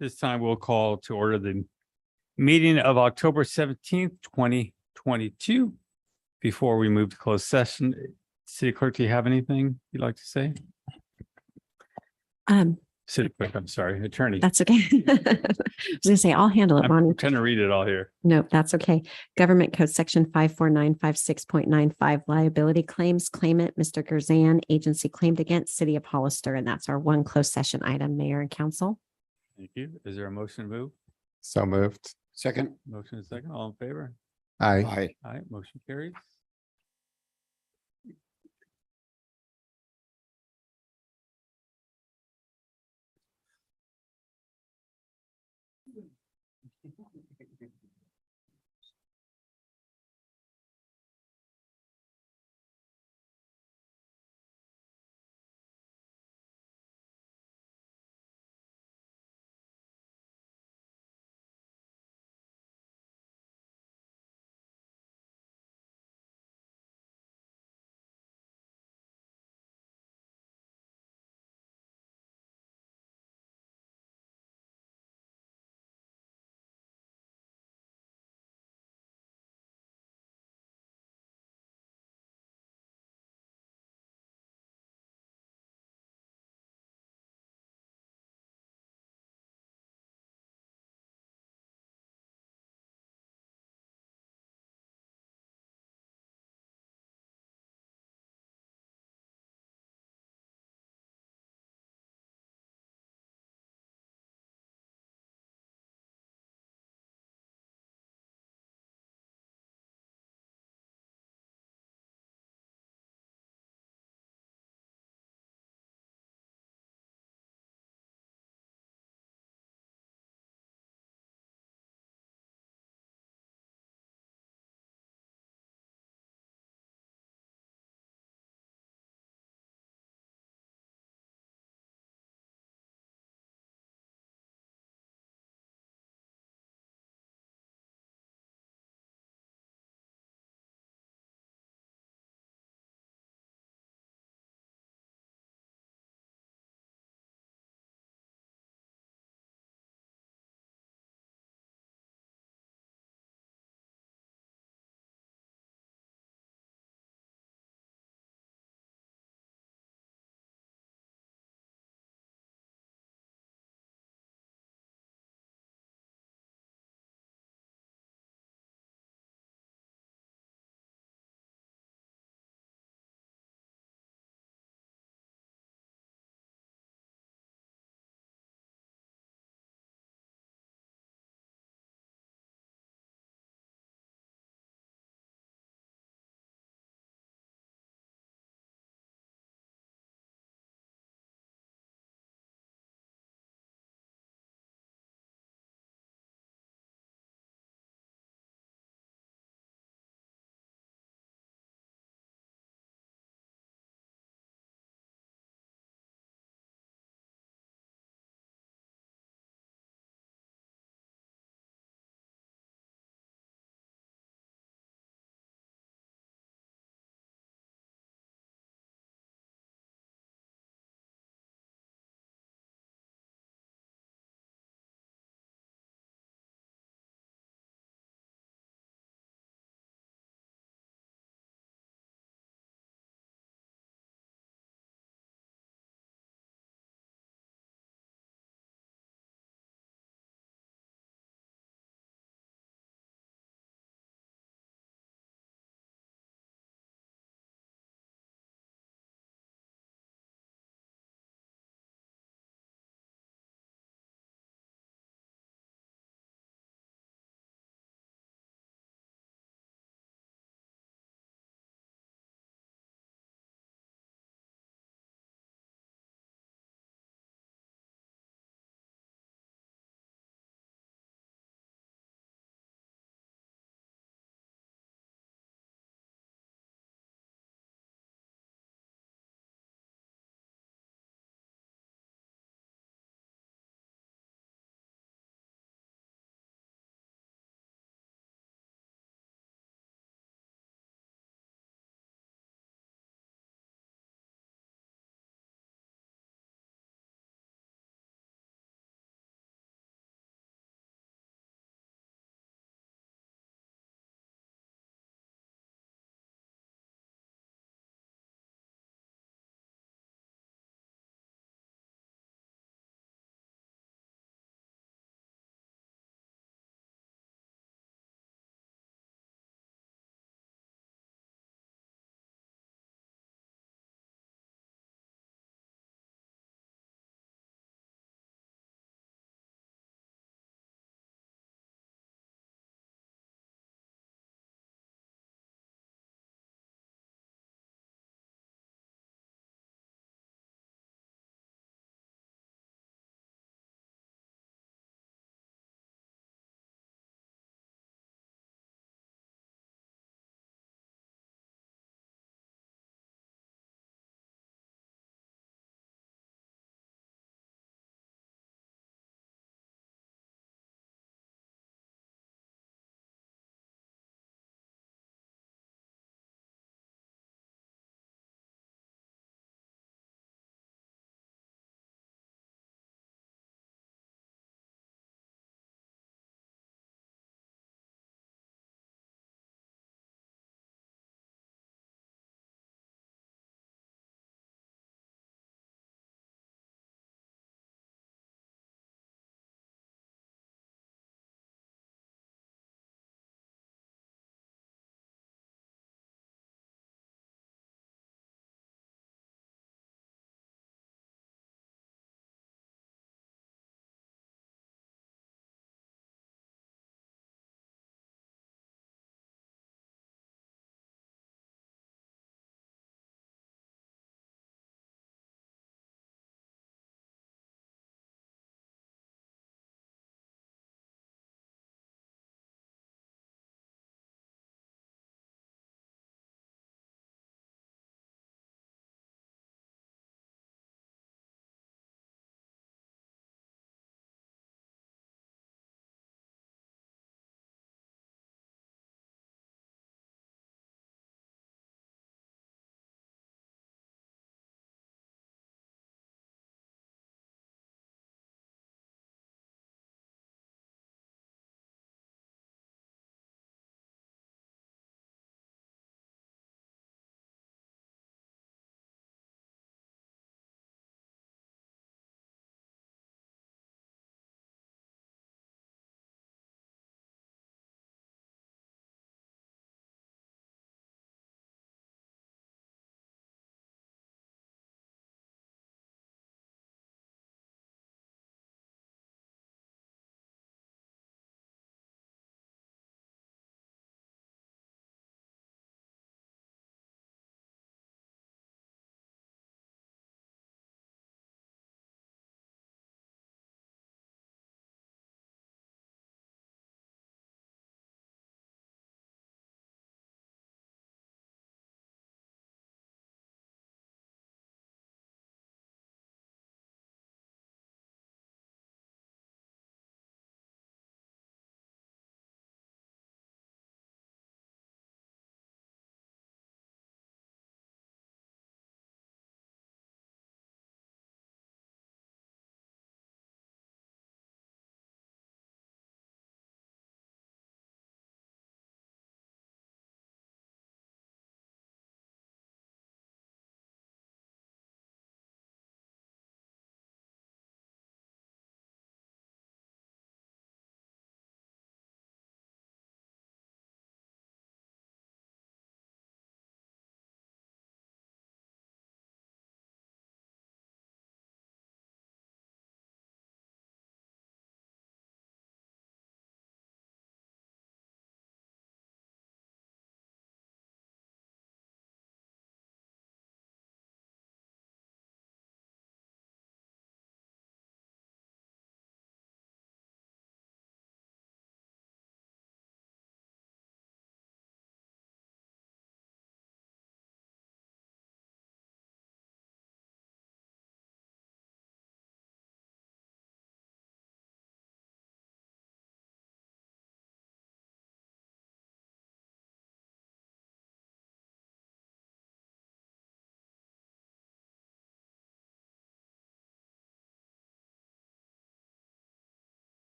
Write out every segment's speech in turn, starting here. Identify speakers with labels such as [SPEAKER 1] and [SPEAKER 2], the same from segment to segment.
[SPEAKER 1] This time we'll call to order the meeting of October 17th, 2022. Before we move to closed session, City Clerk, do you have anything you'd like to say? City Clerk, I'm sorry, Attorney.
[SPEAKER 2] That's okay. I was gonna say, I'll handle it,
[SPEAKER 1] I'm
[SPEAKER 2] Bonnie.
[SPEAKER 1] trying to read it all here.
[SPEAKER 2] Nope, that's okay. Government Code Section 54956.95 liability claims. Claimant, Mr. Gerzan, agency claimed against City of Hollister, and that's our one closed session item, Mayor and Council.
[SPEAKER 1] Thank you. Is there a motion to move?
[SPEAKER 3] So moved.
[SPEAKER 4] Second.
[SPEAKER 1] Motion is second. All in favor?
[SPEAKER 3] Aye.
[SPEAKER 4] Aye.
[SPEAKER 1] All right, motion carries.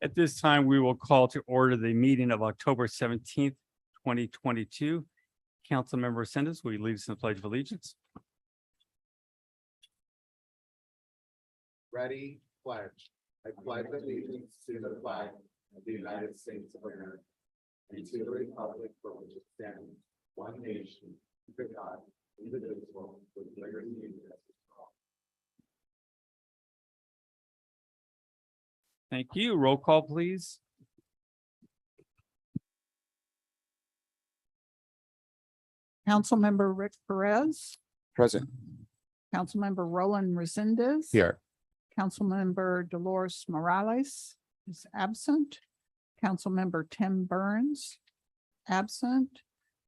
[SPEAKER 1] At this time, we will call to order the meeting of October 17th, 2022. Councilmember Sendes, will you lead us in the Pledge of Allegiance?
[SPEAKER 3] Ready, pledge. I pledge allegiance to the flag of the United States of America and to the republic for which it stands, one nation, under God, indivisible, with liberty and justice for all.
[SPEAKER 1] Thank you. Roll call, please.
[SPEAKER 4] Councilmember Rick Perez,
[SPEAKER 3] Present.
[SPEAKER 4] Councilmember Roland Resendez.
[SPEAKER 3] Here.
[SPEAKER 4] Councilmember Dolores Morales is absent. Councilmember Tim Burns, absent,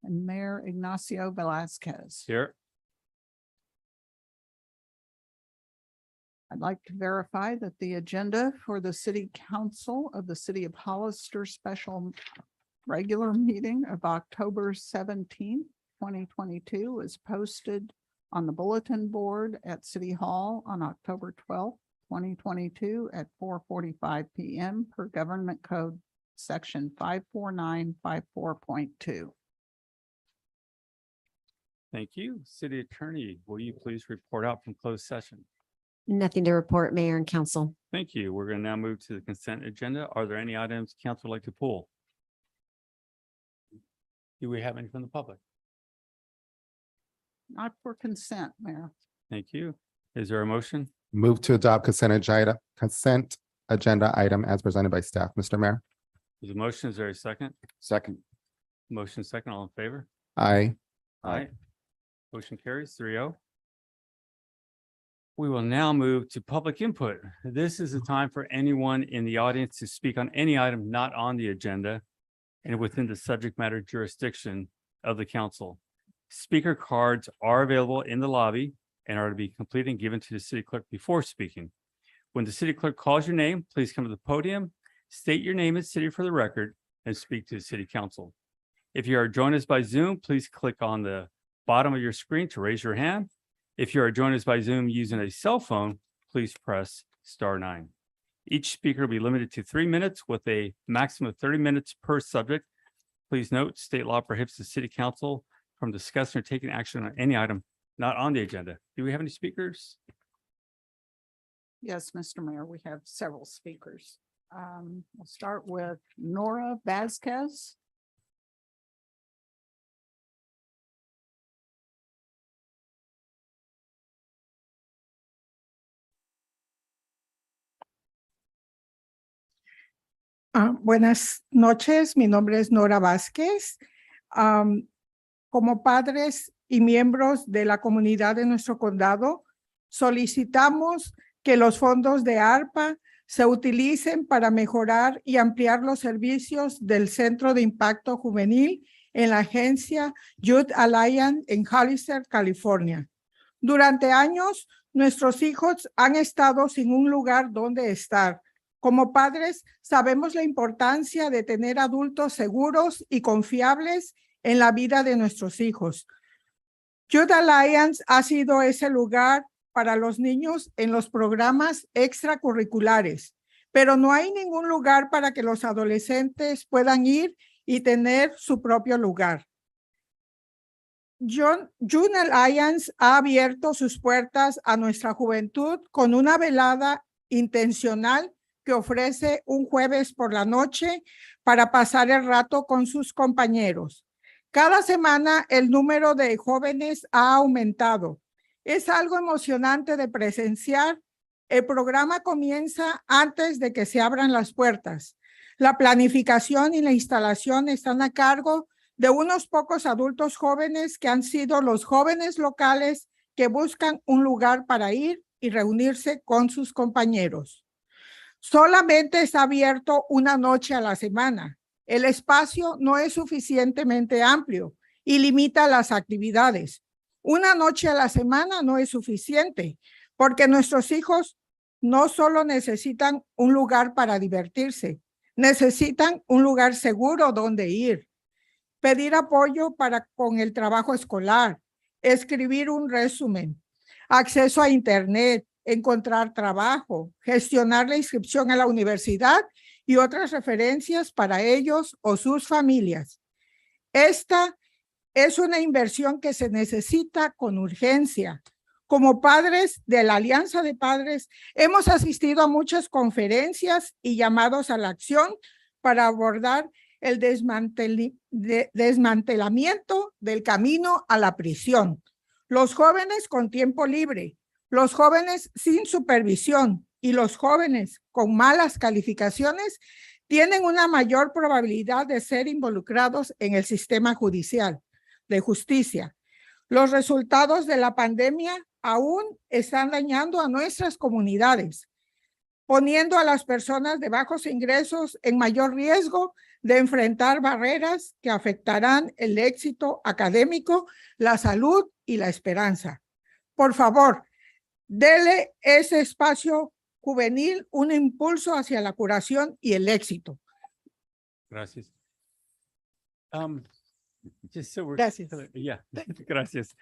[SPEAKER 4] and Mayor Ignacio Velazquez.
[SPEAKER 1] Here.
[SPEAKER 4] I'd like to verify that the agenda for the City Council of the City of Hollister special regular meeting of October 17th, 2022 is posted on the bulletin board at City Hall on October 12th, 2022 at 4:45 PM per Government Code Section 54954.2.
[SPEAKER 1] Thank you. City Attorney, will you please report out from closed session?
[SPEAKER 2] Nothing to report, Mayor and Council.
[SPEAKER 1] Thank you. We're going to now move to the consent agenda. Are there any items council would like to pull? Do we have any from the public?
[SPEAKER 4] Not for consent, Mayor.
[SPEAKER 1] Thank you. Is there a motion?
[SPEAKER 5] Move to adopt consent agenda item as presented by staff. Mr. Mayor.
[SPEAKER 1] There's a motion. Is there a second?
[SPEAKER 3] Second.
[SPEAKER 1] Motion second. All in favor?
[SPEAKER 5] Aye.
[SPEAKER 1] Aye. Motion carries 3-0. We will now move to public input. This is a time for anyone in the audience to speak on any item not on the agenda and within the subject matter jurisdiction of the council. Speaker cards are available in the lobby and are to be completed and given to the city clerk before speaking. When the city clerk calls your name, please come to the podium, state your name and city for the record, and speak to the city council. If you are joining us by Zoom, please click on the bottom of your screen to raise your hand. If you are joining us by Zoom using a cell phone, please press *9. Each speaker will be limited to 3 minutes with a maximum of 30 minutes per subject. Please note, state law prohibits the city council from discussing or taking action on any item not on the agenda. Do we have any speakers?
[SPEAKER 4] Yes, Mr. Mayor, we have several speakers. We'll start with Nora Vasquez.
[SPEAKER 6] Buenas noches, mi nombre es Nora Vázquez. Como padres y miembros de la comunidad de nuestro condado, solicitamos que los fondos de ARPA se utilicen para mejorar y ampliar los servicios del Centro de Impacto Juvenil en la agencia Youth Alliance en Hollister, California. Durante años, nuestros hijos han estado sin un lugar donde estar. Como padres, sabemos la importancia de tener adultos seguros y confiables en la vida de nuestros hijos. Youth Alliance ha sido ese lugar para los niños en los programas extracurriculares, pero no hay ningún lugar para que los adolescentes puedan ir y tener su propio lugar. Youth Alliance ha abierto sus puertas a nuestra juventud con una velada intencional que ofrece un jueves por la noche para pasar el rato con sus compañeros. Cada semana el número de jóvenes ha aumentado. Es algo emocionante de presenciar. El programa comienza antes de que se abran las puertas. La planificación y la instalación están a cargo de unos pocos adultos jóvenes que han sido los jóvenes locales que buscan un lugar para ir y reunirse con sus compañeros. Solamente está abierto una noche a la semana. El espacio no es suficientemente amplio y limita las actividades. Una noche a la semana no es suficiente. porque nuestros hijos no solo necesitan un lugar para divertirse, necesitan un lugar seguro donde ir, pedir apoyo con el trabajo escolar, escribir un resumen, acceso a internet, encontrar trabajo, gestionar la inscripción a la universidad y otras referencias para ellos o sus familias. Esta es una inversión que se necesita con urgencia. Como padres de la Alianza de Padres, hemos asistido a muchas conferencias y llamados a la acción para abordar el desmantelamiento del camino a la prisión. Los jóvenes con tiempo libre, los jóvenes sin supervisión y los jóvenes con malas calificaciones tienen una mayor probabilidad de ser involucrados en el sistema judicial de justicia. Los resultados de la pandemia aún están dañando a nuestras comunidades, poniendo a las personas de bajos ingresos en mayor riesgo de enfrentar barreras que afectarán el éxito académico, la salud y la esperanza. Por favor, dele ese espacio juvenil un impulso hacia la curación y el éxito.
[SPEAKER 1] Gracias. Just so we're
[SPEAKER 6] Gracias.
[SPEAKER 1] clear- yeah, gracias.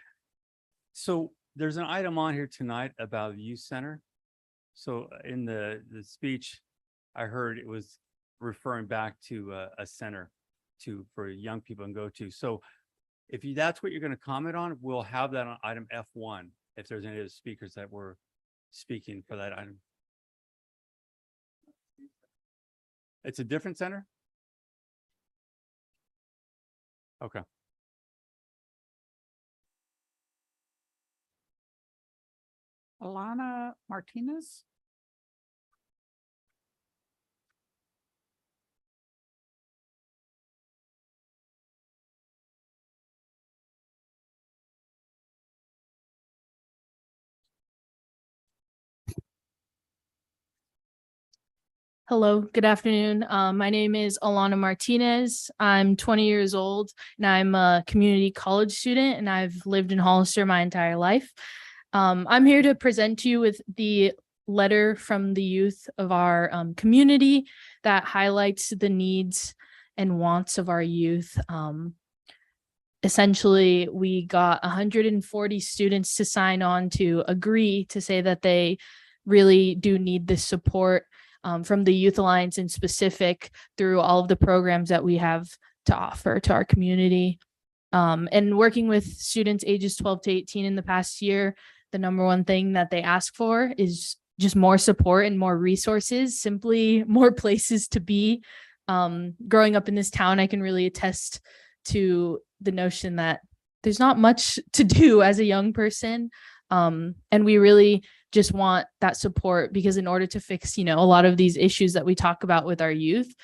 [SPEAKER 1] So there's an item on here tonight about the youth center. So in the speech, I heard it was referring back to a center for young people to go to. So if that's what you're going to comment on, we'll have that on item F1, if there's any other speakers that were speaking for that item. It's a different center? Okay.
[SPEAKER 4] Alana Martinez.
[SPEAKER 7] Hello, good afternoon. My name is Alana Martinez. I'm 20 years old and I'm a community college student and I've lived in Hollister my entire life. I'm here to present to you with the letter from the youth of our community that highlights the needs and wants of our youth. Essentially, we got 140 students to sign on to agree to say that they really do need this support from the Youth Alliance in specific through all of the programs that we have to offer to our community. And working with students ages 12 to 18 in the past year, the number one thing that they ask for is just more support and more resources, simply more places to be. Growing up in this town, I can really attest to the notion that there's not much to do as a young person. And we really just want that support because in order to fix, a lot of these issues that we talk about with our youth,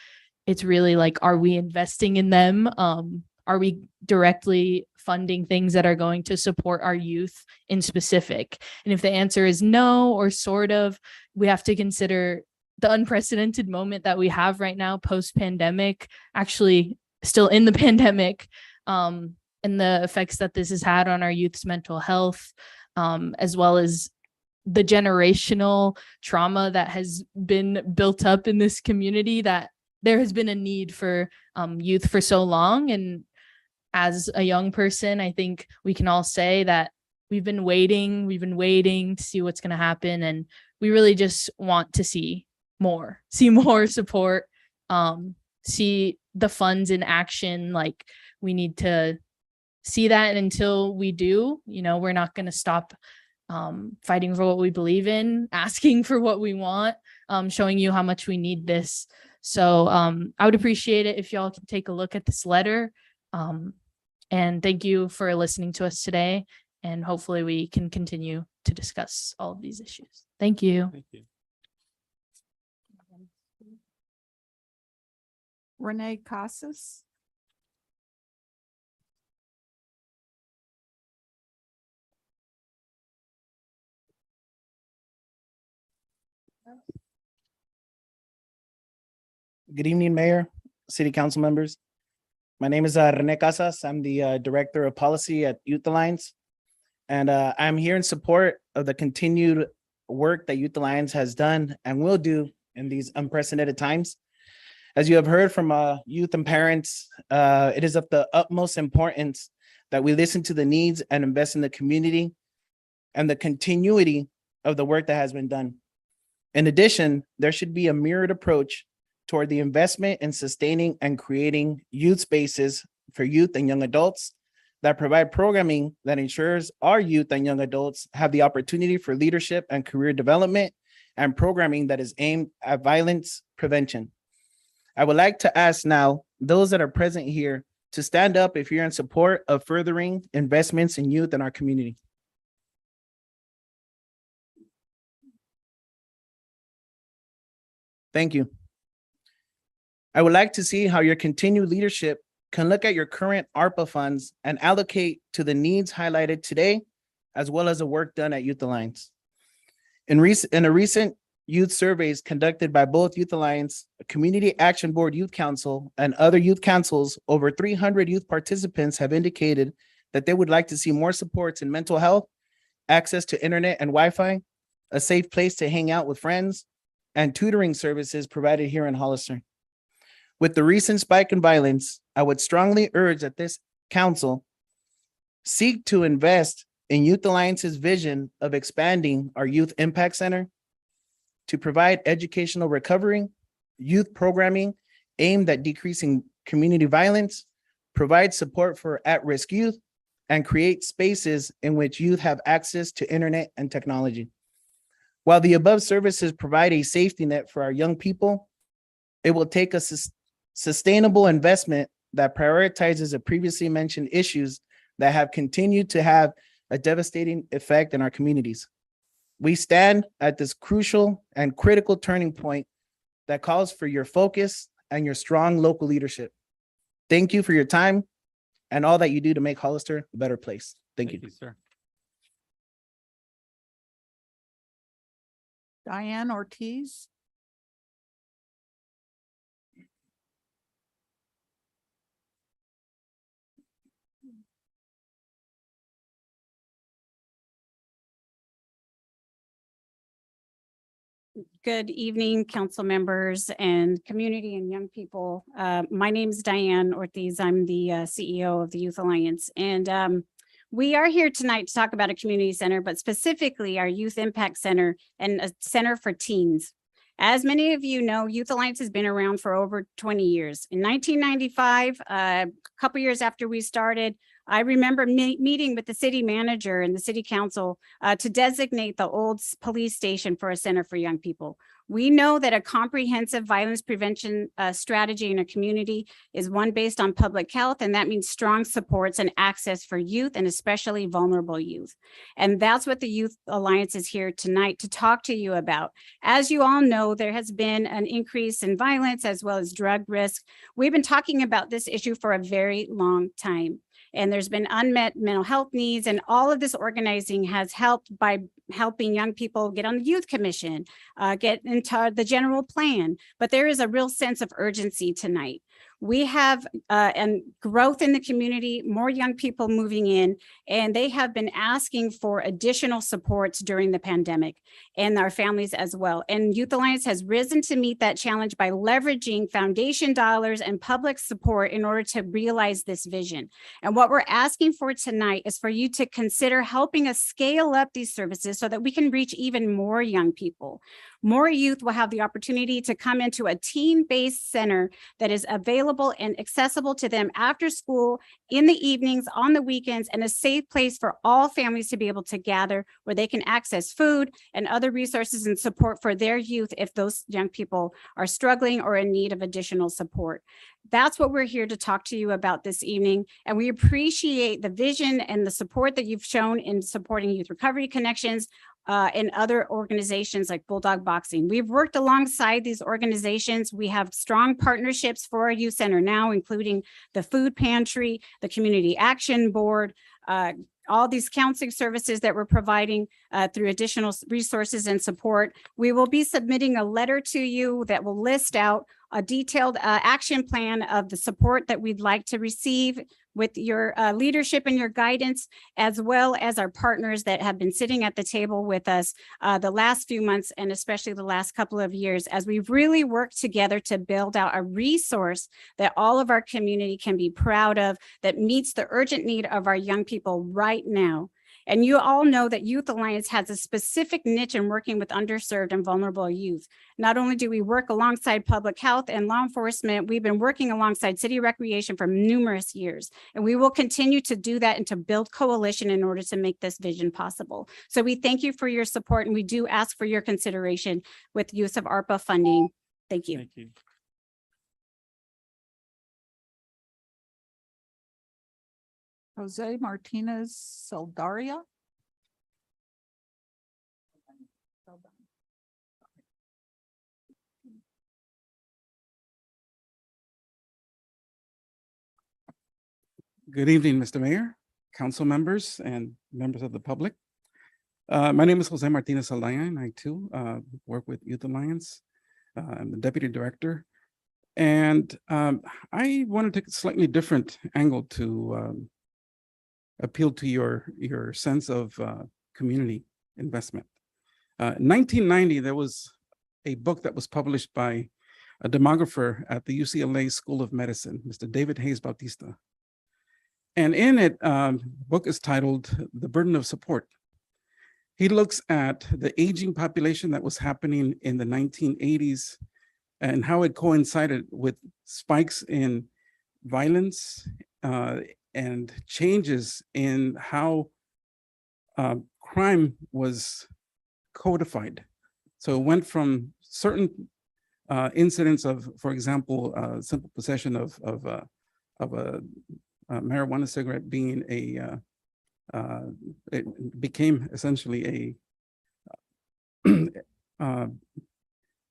[SPEAKER 7] it's really like, are we investing in them? Are we directly funding things that are going to support our youth in specific? And if the answer is no, or sort of, we have to consider the unprecedented moment that we have right now post-pandemic, actually still in the pandemic, and the effects that this has had on our youth's mental health, as well as the generational trauma that has been built up in this community, that there has been a need for youth for so long. And as a young person, I think we can all say that we've been waiting to see what's going to happen. And we really just want to see more support, see the funds in action. Like, we need to see that. And until we do, we're not going to stop fighting for what we believe in, asking for what we want, showing you how much we need this. So I would appreciate it if y'all can take a look at this letter. And thank you for listening to us today. And hopefully we can continue to discuss all of these issues. Thank you.
[SPEAKER 1] Thank you.
[SPEAKER 4] Renee Casas.
[SPEAKER 8] Good evening, Mayor, City Council members. My name is Rene Casas. I'm the Director of Policy at Youth Alliance. And I'm here in support of the continued work that Youth Alliance has done and will do in these unprecedented times. As you have heard from youth and parents, it is of the utmost importance that we listen to the needs and invest in the community and the continuity of the work that has been done. In addition, there should be a mirrored approach toward the investment in sustaining and creating youth spaces for youth and young adults that provide programming that ensures our youth and young adults have the opportunity for leadership and career development and programming that is aimed at violence prevention. I would like to ask now those that are present here to stand up if you're in support of furthering investments in youth in our community. Thank you. I would like to see how your continued leadership can look at your current ARPA funds and allocate to the needs highlighted today, as well as the work done at Youth Alliance. In a recent youth surveys conducted by both Youth Alliance, Community Action Board Youth Council, and other youth councils, over 300 youth participants have indicated that they would like to see more supports in mental health, access to internet and Wi-Fi, a safe place to hang out with friends, and tutoring services provided here in Hollister. With the recent spike in violence, I would strongly urge that this council seek to invest in Youth Alliance's vision of expanding our Youth Impact Center to provide educational recovery, youth programming aimed at decreasing community violence, provide support for at-risk youth, and create spaces in which youth have access to internet and technology. While the above services provide a safety net for our young people, it will take a sustainable investment that prioritizes the previously mentioned issues that have continued to have a devastating effect in our communities. We stand at this crucial and critical turning point that calls for your focus and your strong local leadership. Thank you for your time and all that you do to make Hollister a better place. Thank you.
[SPEAKER 1] Sir.
[SPEAKER 4] Diane Ortiz.
[SPEAKER 9] Good evening, council members and community and young people. My name is Diane Ortiz. I'm the CEO of the Youth Alliance. And we are here tonight to talk about a community center, but specifically our Youth Impact Center and a center for teens. As many of you know, Youth Alliance has been around for over 20 years. In 1995, a couple years after we started, I remember meeting with the city manager and the city council to designate the old police station for a center for young people. We know that a comprehensive violence prevention strategy in a community is one based on public health, and that means strong supports and access for youth and especially vulnerable youth. And that's what the Youth Alliance is here tonight to talk to you about. As you all know, there has been an increase in violence as well as drug risk. We've been talking about this issue for a very long time. And there's been unmet mental health needs, and all of this organizing has helped by helping young people get on the youth commission, get into the general plan. But there is a real sense of urgency tonight. We have and growth in the community, more young people moving in, and they have been asking for additional supports during the pandemic and our families as well. And Youth Alliance has risen to meet that challenge by leveraging foundation dollars and public support in order to realize this vision. And what we're asking for tonight is for you to consider helping us scale up these services so that we can reach even more young people. More youth will have the opportunity to come into a teen-based center that is available and accessible to them after school, in the evenings, on the weekends, and a safe place for all families to be able to gather where they can access food and other resources and support for their youth if those young people are struggling or in need of additional support. That's what we're here to talk to you about this evening. And we appreciate the vision and the support that you've shown in supporting Youth Recovery Connections and other organizations like Bulldog Boxing. We've worked alongside these organizations. We have strong partnerships for our youth center now, including the food pantry, the Community Action Board, all these counseling services that we're providing through additional resources and support. We will be submitting a letter to you that will list out a detailed action plan of the support that we'd like to receive with your leadership and your guidance, as well as our partners that have been sitting at the table with us the last few months and especially the last couple of years, as we've really worked together to build out a resource that all of our community can be proud of, that meets the urgent need of our young people right now. And you all know that Youth Alliance has a specific niche in working with underserved and vulnerable youth. Not only do we work alongside public health and law enforcement, we've been working alongside city recreation for numerous years. And we will continue to do that and to build coalition in order to make this vision possible. So we thank you for your support, and we do ask for your consideration with use of ARPA funding. Thank you.
[SPEAKER 1] Thank you.
[SPEAKER 4] Jose Martinez Saldaria.
[SPEAKER 10] Good evening, Mr. Mayor, council members, and members of the public. My name is Jose Martinez Aldaya, and I too work with Youth Alliance. I'm the deputy director. And I want to take a slightly different angle to appeal to your sense of community investment. 1990, there was a book that was published by a demographer at the UCLA School of Medicine, Mr. David Hayes Bautista. And in it, the book is titled The Burden of Support. He looks at the aging population that was happening in the 1980s and how it coincided with spikes in violence and changes in how crime was codified. So it went from certain incidents of, for example, simple possession of a marijuana cigarette being it became essentially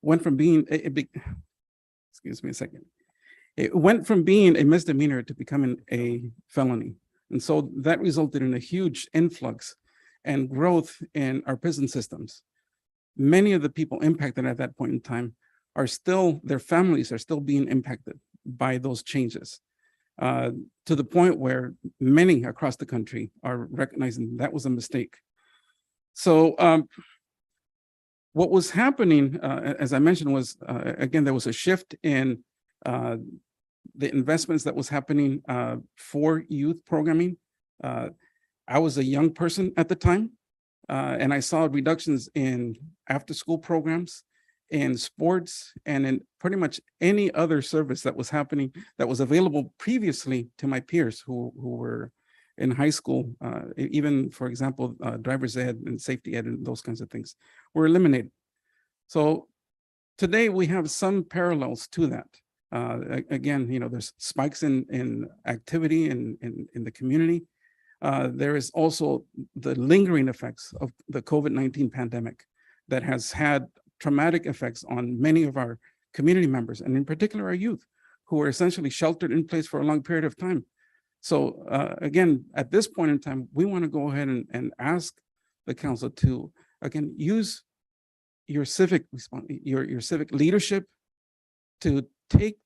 [SPEAKER 10] went from being excuse me a second. It went from being a misdemeanor to becoming a felony. And so that resulted in a huge influx and growth in our prison systems. Many of the people impacted at that point in time are still, their families are still being impacted by those changes. To the point where many across the country are recognizing that was a mistake. So what was happening, as I mentioned, was, again, there was a shift in the investments that was happening for youth programming. I was a young person at the time, and I saw reductions in after-school programs, in sports, and in pretty much any other service that was happening that was available previously to my peers who were in high school. Even, for example, driver's ed and safety ed and those kinds of things were eliminated. So today we have some parallels to that. Again, you know, there's spikes in activity in the community. There is also the lingering effects of the COVID-19 pandemic that has had traumatic effects on many of our community members, and in particular our youth, who are essentially sheltered in place for a long period of time. So again, at this point in time, we want to go ahead and ask the council to, again, use your civic your civic leadership to take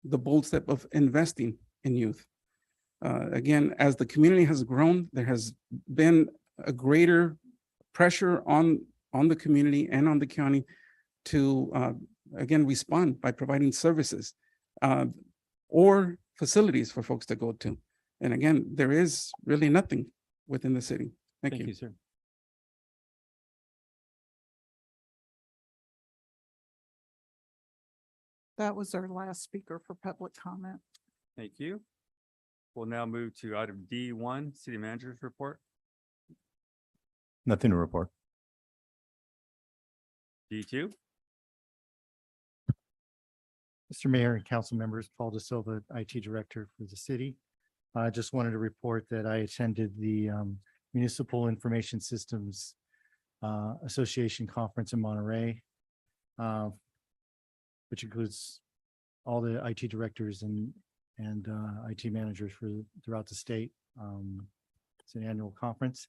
[SPEAKER 10] the bold step of investing in youth. Again, as the community has grown, there has been a greater pressure on the community and on the county to, again, respond by providing services or facilities for folks to go to. And again, there is really nothing within the city. Thank you.
[SPEAKER 1] Sir.
[SPEAKER 4] That was our last speaker for public comment.
[SPEAKER 1] Thank you. We'll now move to item D1, City Manager's Report.
[SPEAKER 11] Nothing to report.
[SPEAKER 1] D2.
[SPEAKER 11] Mr. Mayor and council members, Paul De Silva, IT Director for the city. I just wanted to report that I attended the Municipal Information Systems Association Conference in Monterey, which includes all the IT directors and IT managers throughout the state. It's an annual conference.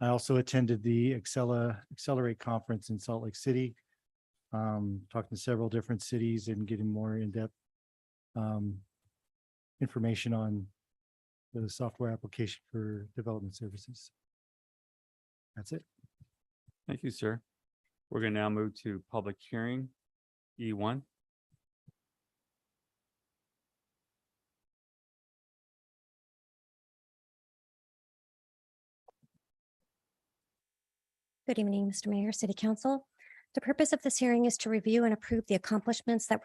[SPEAKER 11] I also attended the Accelerate Conference in Salt Lake City, talking to several different cities and getting more in-depth information on the software application for development services. That's it.
[SPEAKER 1] Thank you, sir. We're going to now move to public hearing, E1.
[SPEAKER 12] Good evening, Mr. Mayor, City Council. The purpose of this hearing is to review and approve the accomplishments that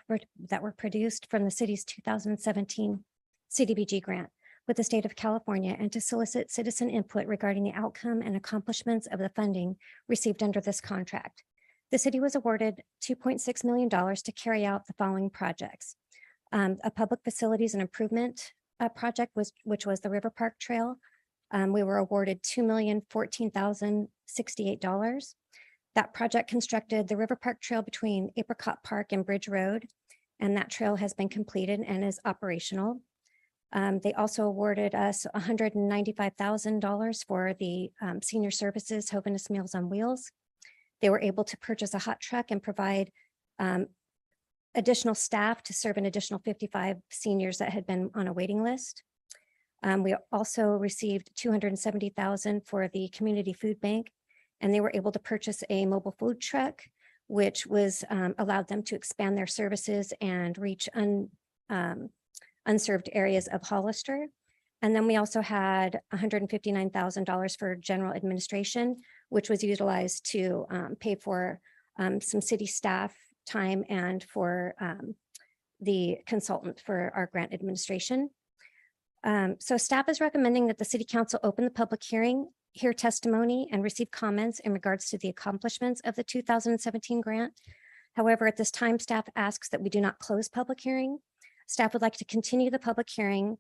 [SPEAKER 12] were produced from the city's 2017 CDBG grant with the state of California and to solicit citizen input regarding the outcome and accomplishments of the funding received under this contract. The city was awarded $2.6 million to carry out the following projects. A public facilities and improvement project which was the River Park Trail. We were awarded $2,014,068. That project constructed the River Park Trail between Apricot Park and Bridge Road, and that trail has been completed and is operational. They also awarded us $195,000 for the Senior Services Hoviness Meals on Wheels. They were able to purchase a hot truck and provide additional staff to serve an additional 55 seniors that had been on a waiting list. We also received $270,000 for the community food bank, and they were able to purchase a mobile food truck, which was allowed them to expand their services and reach unserved areas of Hollister. And then we also had $159,000 for general administration, which was utilized to pay for some city staff time and for the consultant for our grant administration. So staff is recommending that the city council open the public hearing, hear testimony, and receive comments in regards to the accomplishments of the 2017 grant. However, at this time, staff asks that we do not close public hearing. Staff would like to continue the public hearing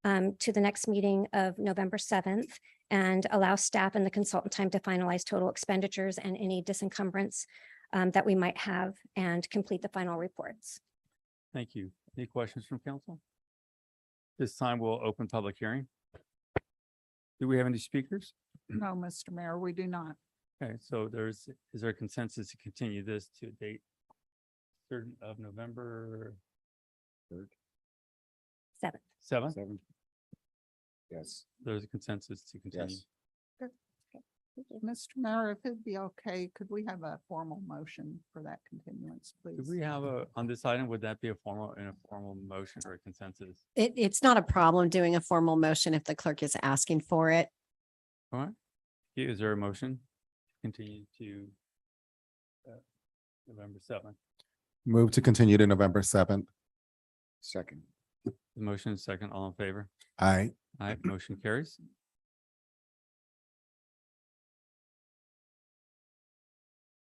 [SPEAKER 12] to the next meeting of November 7th and allow staff and the consultant time to finalize total expenditures and any disencumbrance that we might have and complete the final reports.
[SPEAKER 1] Thank you. Any questions from council? This time we'll open public hearing. Do we have any speakers?
[SPEAKER 4] No, Mr. Mayor, we do not.
[SPEAKER 1] Okay, so is there a consensus to continue this to a date certain of November
[SPEAKER 12] 7th.
[SPEAKER 1] 7th?
[SPEAKER 3] Yes.
[SPEAKER 1] There's a consensus to continue.
[SPEAKER 4] Mr. Mayor, if it'd be okay, could we have a formal motion for that continuance, please?
[SPEAKER 1] Do we have on this item, would that be a formal motion or a consensus?
[SPEAKER 2] It's not a problem doing a formal motion if the clerk is asking for it.
[SPEAKER 1] All right. Is there a motion? Continue to November 7th.
[SPEAKER 5] Move to continue to November 7th.
[SPEAKER 3] Second.
[SPEAKER 1] The motion is second. All in favor?
[SPEAKER 5] Aye.
[SPEAKER 1] Aye, motion carries.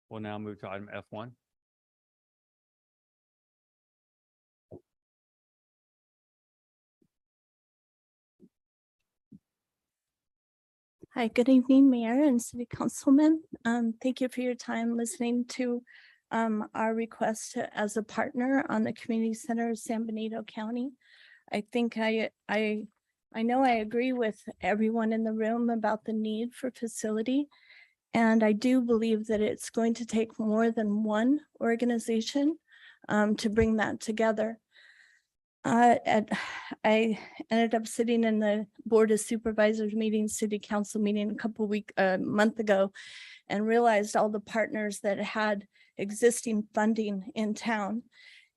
[SPEAKER 1] We'll now move to item F1.
[SPEAKER 13] Hi, good evening, Mayor and City Councilman. Thank you for your time listening to our request as a partner on the Community Center of San Benito County. I think I know I agree with everyone in the room about the need for facility. And I do believe that it's going to take more than one organization to bring that together. I ended up sitting in the Board of Supervisors meeting, City Council meeting a month ago, and realized all the partners that had existing funding in town.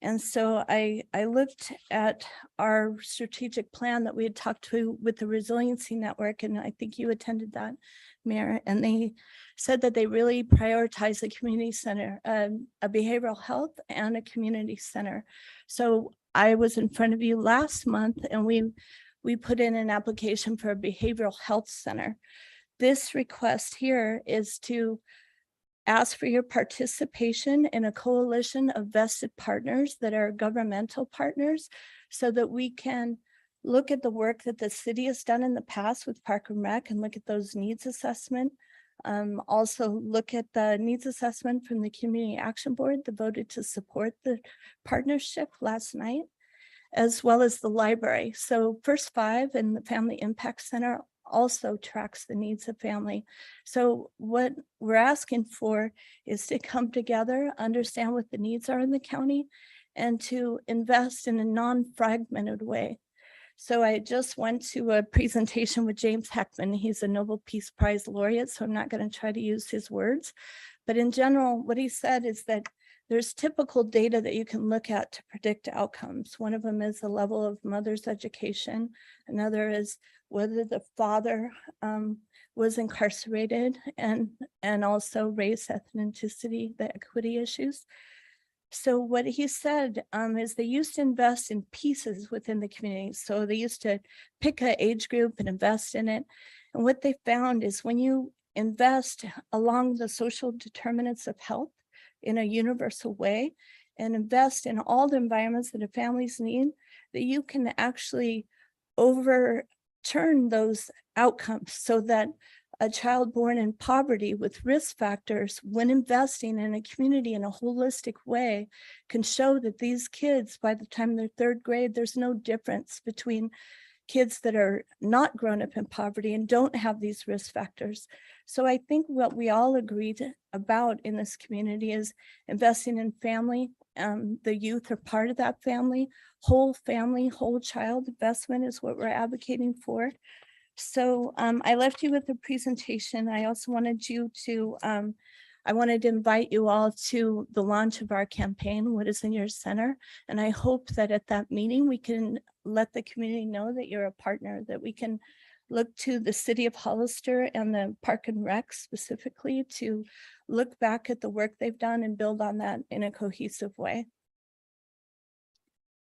[SPEAKER 13] And so I looked at our strategic plan that we had talked to with the Resiliency Network, and I think you attended that, Mayor, and they said that they really prioritize the community center, a behavioral health and a community center. So I was in front of you last month and we put in an application for a behavioral health center. This request here is to ask for your participation in a coalition of vested partners that are governmental partners so that we can look at the work that the city has done in the past with Park and Rec and look at those needs assessment. Also look at the needs assessment from the Community Action Board that voted to support the partnership last night, as well as the library. So First Five and the Family Impact Center also tracks the needs of family. So what we're asking for is to come together, understand what the needs are in the county, and to invest in a non-fragmented way. So I just went to a presentation with James Heckman. He's a Nobel Peace Prize laureate, so I'm not going to try to use his words. But in general, what he said is that there's typical data that you can look at to predict outcomes. One of them is the level of mother's education. Another is whether the father was incarcerated, and also race, ethnicity, the equity issues. So what he said is they used to invest in pieces within the community. So they used to pick an age group and invest in it. And what they found is when you invest along the social determinants of health in a universal way and invest in all the environments that the families need, that you can actually overturn those outcomes so that a child born in poverty with risk factors, when investing in a community in a holistic way, can show that these kids, by the time they're third grade, there's no difference between kids that are not grown up in poverty and don't have these risk factors. So I think what we all agreed about in this community is investing in family. The youth are part of that family, whole child investment is what we're advocating for. So I left you with a presentation. I also wanted you to, I wanted to invite you all to the launch of our campaign, What is in Your Center? And I hope that at that meeting, we can let the community know that you're a partner, that we can look to the city of Hollister and the Park and Rec specifically to look back at the work they've done and build on that in a cohesive way.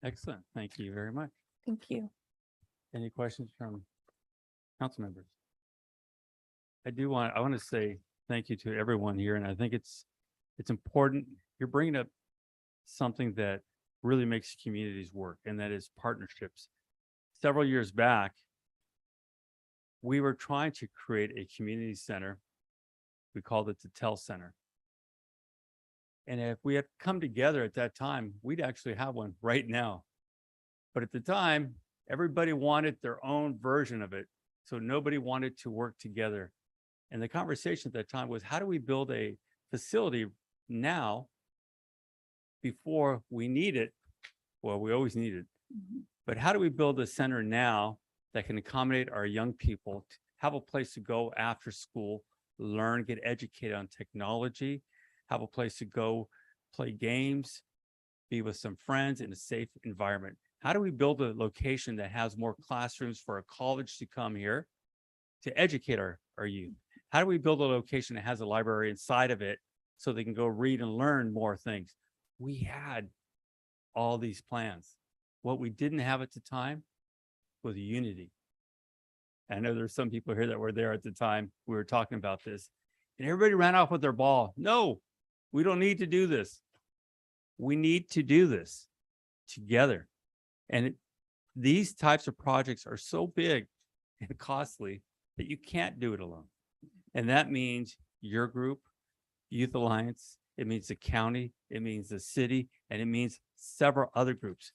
[SPEAKER 1] Excellent. Thank you very much.
[SPEAKER 13] Thank you.
[SPEAKER 1] Any questions from council members? I want to say thank you to everyone here. And I think it's important. You're bringing up something that really makes communities work, and that is partnerships. Several years back, we were trying to create a community center. We called it the Tell Center. And if we had come together at that time, we'd actually have one right now. But at the time, everybody wanted their own version of it. So nobody wanted to work together. And the conversation at that time was, how do we build a facility now before we need it? Well, we always need it. But how do we build a center now that can accommodate our young people, to have a place to go after school, learn, get educated on technology, have a place to go play games, be with some friends in a safe environment? How do we build a location that has more classrooms for a college to come here to educate our youth? How do we build a location that has a library inside of it so they can go read and learn more things? We had all these plans. What we didn't have at the time was unity. I know there's some people here that were there at the time we were talking about this, and everybody ran off with their ball. No, we don't need to do this. We need to do this together. And these types of projects are so big and costly that you can't do it alone. And that means your group, Youth Alliance, it means the county, it means the city, and it means several other groups.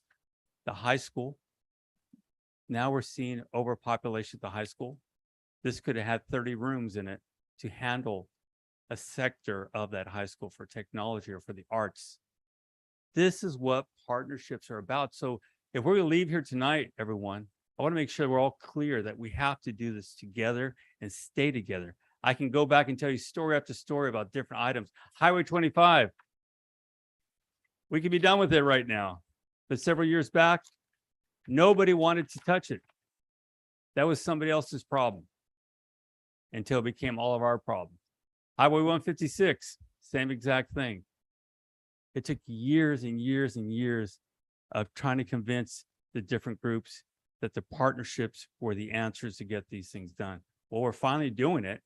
[SPEAKER 1] The high school. Now we're seeing overpopulation at the high school. This could have had 30 rooms in it to handle a sector of that high school for technology or for the arts. This is what partnerships are about. So if we're going to leave here tonight, everyone, I want to make sure we're all clear that we have to do this together and stay together. I can go back and tell you story after story about different items. Highway 25. We could be done with it right now. But several years back, nobody wanted to touch it. That was somebody else's problem until it became all of our problem. Highway 156, same exact thing. It took years and years and years of trying to convince the different groups that the partnerships were the answers to get these things done. Well, we're finally doing it,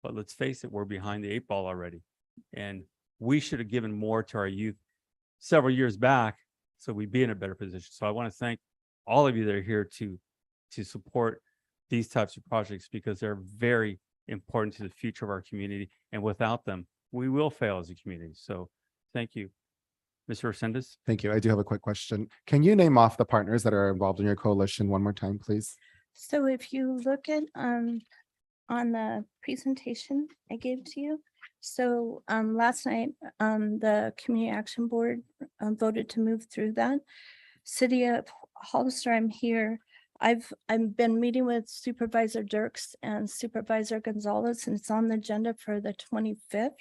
[SPEAKER 1] but let's face it, we're behind the 8 ball already. And we should have given more to our youth several years back so we'd be in a better position. So I want to thank all of you that are here to support these types of projects, because they're very important to the future of our community. And without them, we will fail as a community. So thank you. Mr. Resendez?
[SPEAKER 5] Thank you. I do have a quick question. Can you name off the partners that are involved in your coalition one more time, please?
[SPEAKER 13] So if you look at on the presentation I gave to you, so last night the Community Action Board voted to move through that. City of Hollister, I'm here I've been meeting with Supervisor Dirks and Supervisor Gonzalez, and it's on the agenda for the 25th.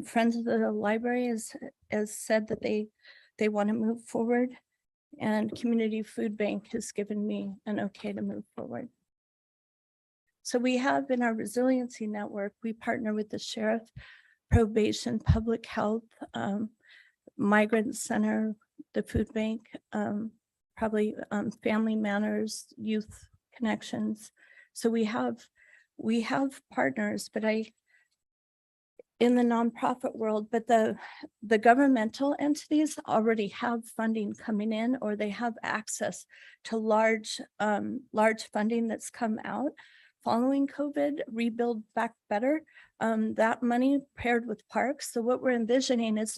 [SPEAKER 13] Friends of the Library has said that they want to move forward, and Community Food Bank has given me an okay to move forward. So we have in our resiliency network, we partner with the sheriff, probation, public health, migrant center, the food bank, probably family manners, youth connections. So we have partners, but in the nonprofit world, but the governmental entities already have funding coming in, or they have access to large funding that's come out following COVID, Rebuild Back Better. That money paired with parks. So what we're envisioning is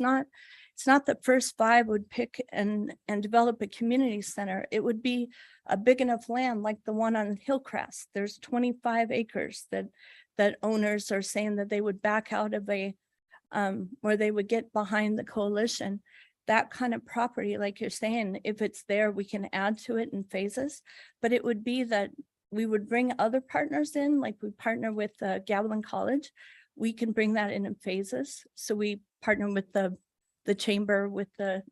[SPEAKER 13] it's not that First Five would pick and develop a community center. It would be a big enough land like the one on Hillcrest. There's 25 acres that owners are saying that they would back out of or they would get behind the coalition. That kind of property, like you're saying, if it's there, we can add to it in phases, but it would be that we would bring other partners in, like we partner with Gavilan College. We can bring that in phases. So we partner with the chamber, with the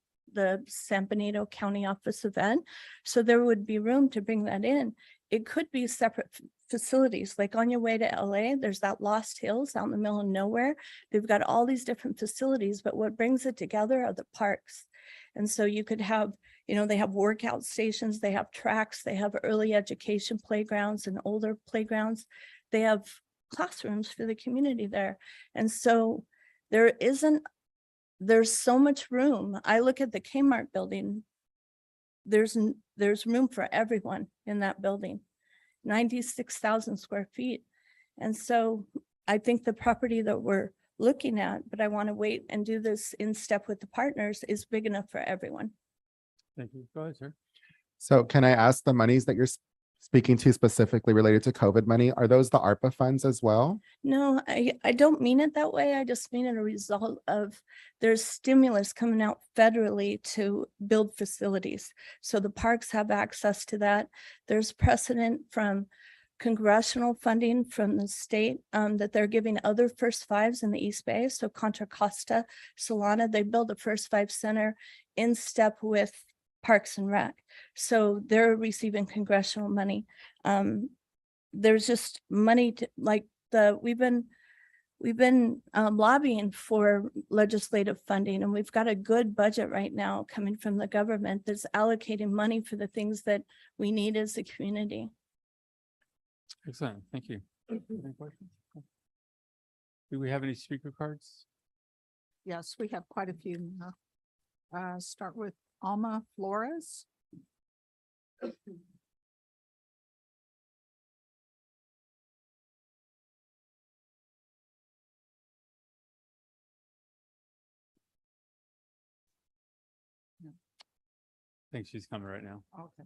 [SPEAKER 13] San Benito County Office of Ed. So there would be room to bring that in. It could be separate facilities, like on your way to LA, there's that Lost Hills out in the middle of nowhere. They've got all these different facilities, but what brings it together are the parks. And so you could have, they have workout stations, they have tracks, they have early education playgrounds and older playgrounds. They have classrooms for the community there. And so there's so much room. I look at the Kmart building, there's room for everyone in that building, 96,000 square feet. And so I think the property that we're looking at, but I want to wait and do this in step with the partners, is big enough for everyone.
[SPEAKER 1] Thank you. Go ahead, sir.
[SPEAKER 5] So can I ask, the monies that you're speaking to specifically related to COVID money, are those the ARPA funds as well?
[SPEAKER 13] No, I don't mean it that way. I just mean it a result of there's stimulus coming out federally to build facilities. So the parks have access to that. There's precedent from congressional funding from the state that they're giving other First Fives in the East Bay. So Contra Costa, Solana, they build a First Five Center in step with Parks and Rec. So they're receiving congressional money. There's just money to, like, we've been lobbying for legislative funding, and we've got a good budget right now coming from the government that's allocating money for the things that we need as a community.
[SPEAKER 1] Excellent. Thank you. Any questions? Do we have any speaker cards?
[SPEAKER 4] Yes, we have quite a few now. Start with Alma Flores.
[SPEAKER 1] I think she's coming right now.
[SPEAKER 4] Okay.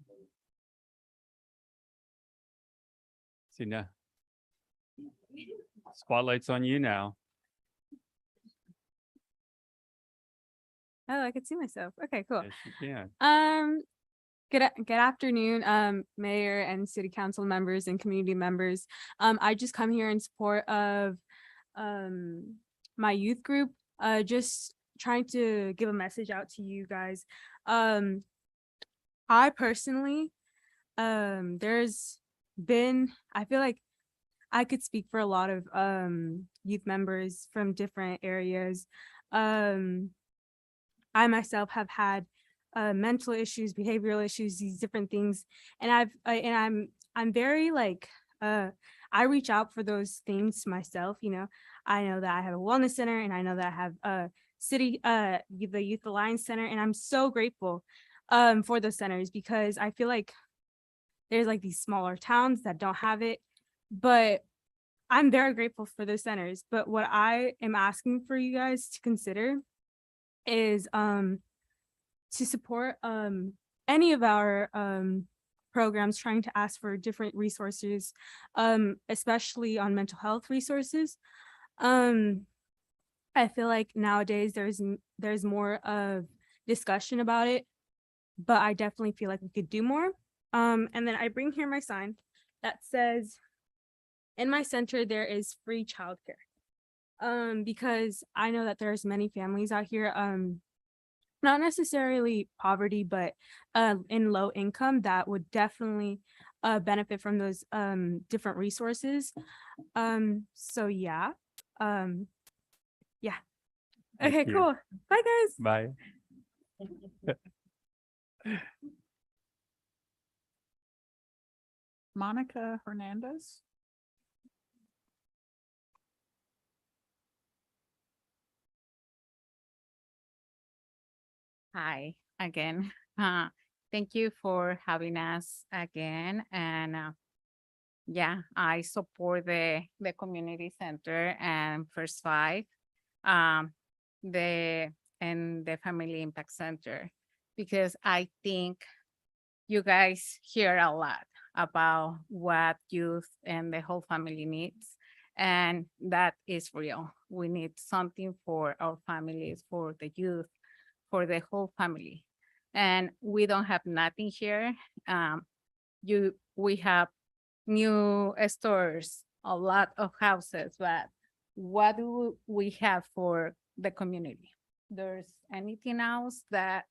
[SPEAKER 1] See now. Spotlight's on you now.
[SPEAKER 14] Oh, I could see myself. Okay, cool.
[SPEAKER 1] Yes, you can.
[SPEAKER 14] Good afternoon, Mayor and City Council members and community members. I just come here in support of my youth group. Just trying to give a message out to you guys. I personally, there's been, I feel like I could speak for a lot of youth members from different areas. I myself have had mental issues, behavioral issues, these different things, and I'm very like I reach out for those things myself. I know that I have a wellness center, and I know that I have a city the Youth Alliance Center, and I'm so grateful for those centers, because I feel like there's like these smaller towns that don't have it, but I'm very grateful for those centers. But what I am asking for you guys to consider is to support any of our programs trying to ask for different resources, especially on mental health resources. I feel like nowadays there's more of discussion about it, but I definitely feel like we could do more. And then I bring here my sign that says, in my center, there is free childcare. Because I know that there's many families out here, not necessarily poverty, but in low income that would definitely benefit from those different resources. So yeah. Yeah.
[SPEAKER 1] Thank
[SPEAKER 14] Okay,
[SPEAKER 1] you.
[SPEAKER 14] cool. Bye guys.
[SPEAKER 1] Bye.
[SPEAKER 4] Monica Hernandez.
[SPEAKER 15] Hi again. Thank you for having us again. And yeah, I support the community center and First Five, the and the Family Impact Center, because I think you guys hear a lot about what youth and the whole family needs. And that is real. We need something for our families, for the youth, for the whole family. And we don't have nothing here. We have new stores, a lot of houses, but what do we have for the community? There's anything else that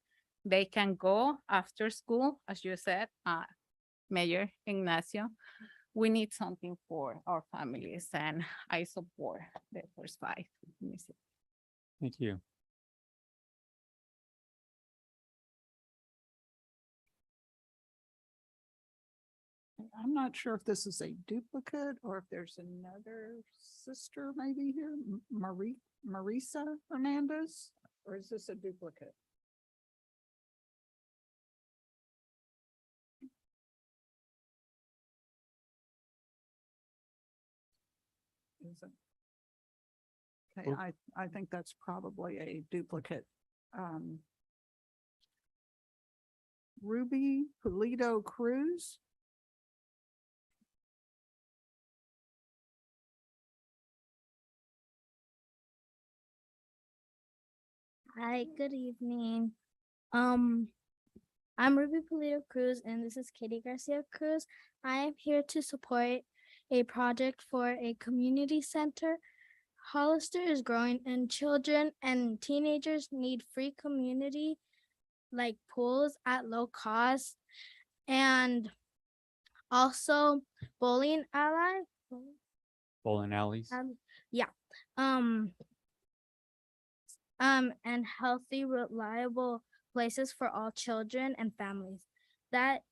[SPEAKER 15] they can go after school, as you said, Mayor Ignacio? We need something for our families, and I support the First Five.
[SPEAKER 1] Thank you.
[SPEAKER 4] I'm not sure if this is a duplicate or if there's another sister maybe here, Marisa Hernandez, or is this a duplicate? Is it? Okay,
[SPEAKER 1] Oh.
[SPEAKER 4] I think that's probably a duplicate. Ruby Pulido Cruz.
[SPEAKER 16] Hi, good evening. I'm Ruby Pulido Cruz, and this is Katie Garcia Cruz. I am here to support a project for a community center. Hollister is growing, and children and teenagers need free community like pools at low cost, and also bowling alley.
[SPEAKER 1] Bowling alleys.
[SPEAKER 16] Yeah. And healthy, reliable places for all children and families. That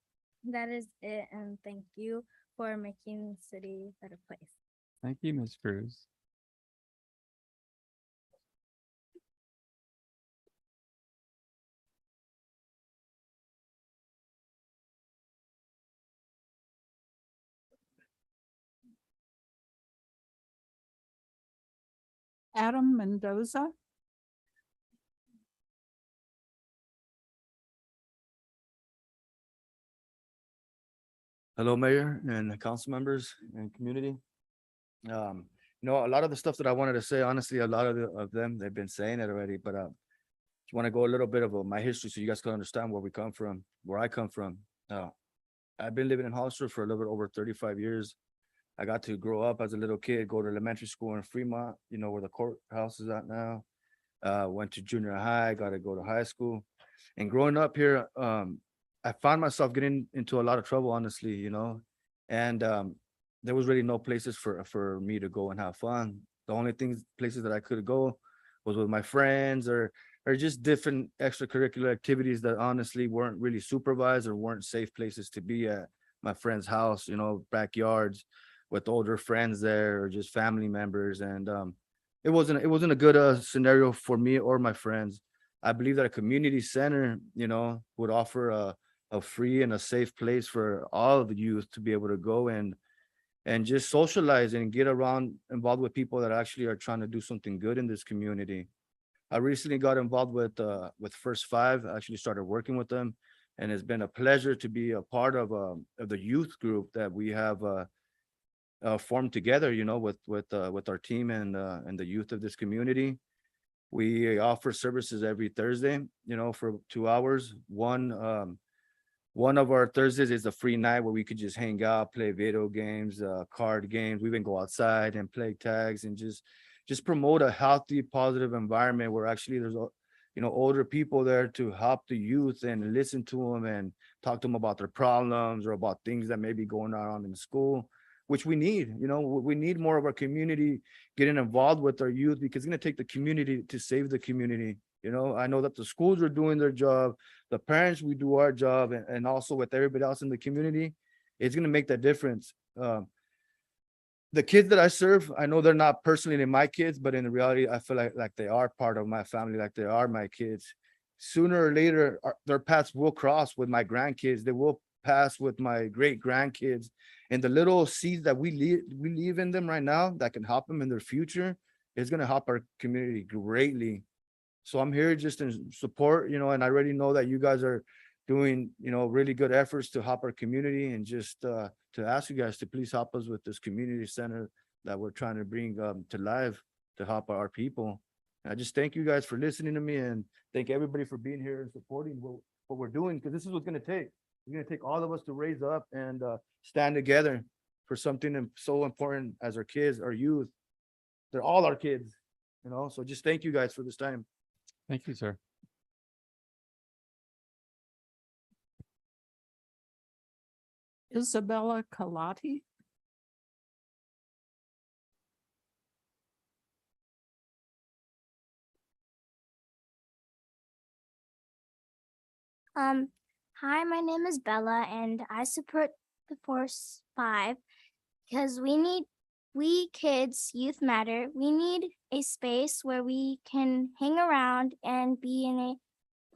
[SPEAKER 16] is it, and thank you for making the city a better place.
[SPEAKER 1] Thank you, Ms. Cruz.
[SPEAKER 4] Adam Mendoza.
[SPEAKER 17] Hello, Mayor and council members and community. A lot of the stuff that I wanted to say, honestly, a lot of them, they've been saying it already, but just want to go a little bit of my history so you guys can understand where I come from. I've been living in Hollister for a little bit over 35 years. I got to grow up as a little kid, go to elementary school in Fremont, where the courthouse is at now. Went to junior high, got to go to high school. And growing up here, I found myself getting into a lot of trouble, honestly, and there was really no places for me to go and have fun. The only places that I could go was with my friends or just different extracurricular activities that honestly weren't really supervised or weren't safe places to be at. My friend's house, backyards with older friends there or just family members. And it wasn't a good scenario for me or my friends. I believe that a community center, would offer a free and a safe place for all of the youth to be able to go and just socialize and get involved with people that actually are trying to do something good in this community. I recently got involved with First Five. I actually started working with them, and it's been a pleasure to be a part of the youth group that we have formed together, with our team and the youth of this community. We offer services every Thursday, for 2 hours. One One of our Thursdays is a free night where we could just hang out, play video games, card games. We even go outside and play tags and just promote a healthy, positive environment where actually there's older people there to help the youth and listen to them and talk to them about their problems or about things that may be going on in school, which we need. We need more of our community getting involved with our youth, because it's going to take the community to save the community. I know that the schools are doing their job, the parents, we do our job, and also with everybody else in the community, it's going to make that difference. The kids that I serve, I know they're not personally my kids, but in reality, I feel like they are part of my family, like they are my kids. Sooner or later, their paths will cross with my grandkids. They will pass with my great grandkids, and the little seeds that we leave in them right now that can help them in their future is going to help our community greatly. So I'm here just in support, and I already know that you guys are doing, really good efforts to help our community, and just to ask you guys to please help us with this community center that we're trying to bring to life to help our people. And I just thank you guys for listening to me, and thank everybody for being here and supporting what we're doing, because this is what's going to take. It's going to take all of us to raise up and stand together for something so important as our kids, our youth. They're all our kids, so just thank you guys for this time.
[SPEAKER 1] Thank you, sir.
[SPEAKER 4] Isabella Kalati.
[SPEAKER 16] Hi, my name is Bella and I support the Force 5 because we kids, youth matter. We need a space where we can hang around and be in a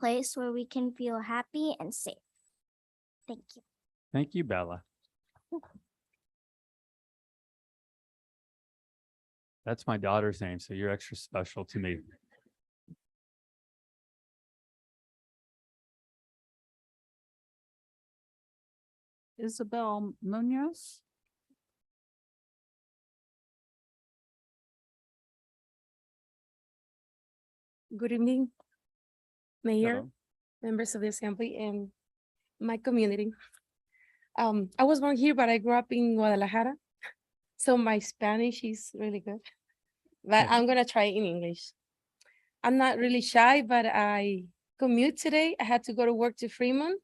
[SPEAKER 16] place where we can feel happy and safe. Thank you.
[SPEAKER 1] Thank you, Bella. That's my daughter's name, so you're extra special to me.
[SPEAKER 4] Isabel Munoz.
[SPEAKER 18] Good evening, Mayor,
[SPEAKER 1] Hello.
[SPEAKER 18] members of the Assembly, and my community. I was born here, but I grew up in Guadalajara, so my Spanish is really good. But I'm gonna try in English. I'm not really shy, but I commute today. I had to go to work to Fremont,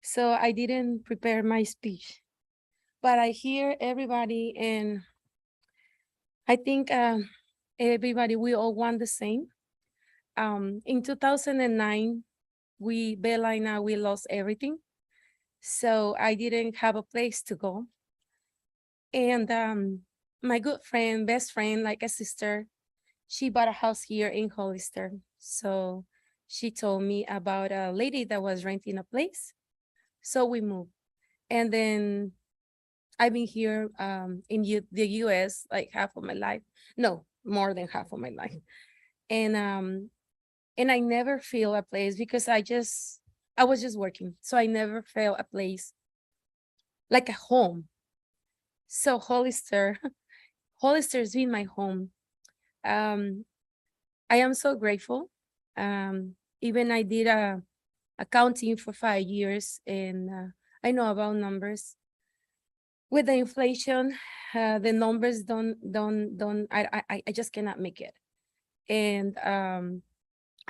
[SPEAKER 18] so I didn't prepare my speech. But I hear everybody, and I think everybody, we all want the same. In 2009, Bella and I, we lost everything. So I didn't have a place to go. And my good friend, best friend, like a sister, she bought a house here in Hollister. So she told me about a lady that was renting a place. So we moved. And then I've been here in the US like half of my life. No, more than half of my life. And I never feel a place because I was just working. So I never felt a place like a home. So Hollister's been my home. I am so grateful. Even I did accounting for 5 years, and I know about numbers. With the inflation, the numbers I just cannot make it. And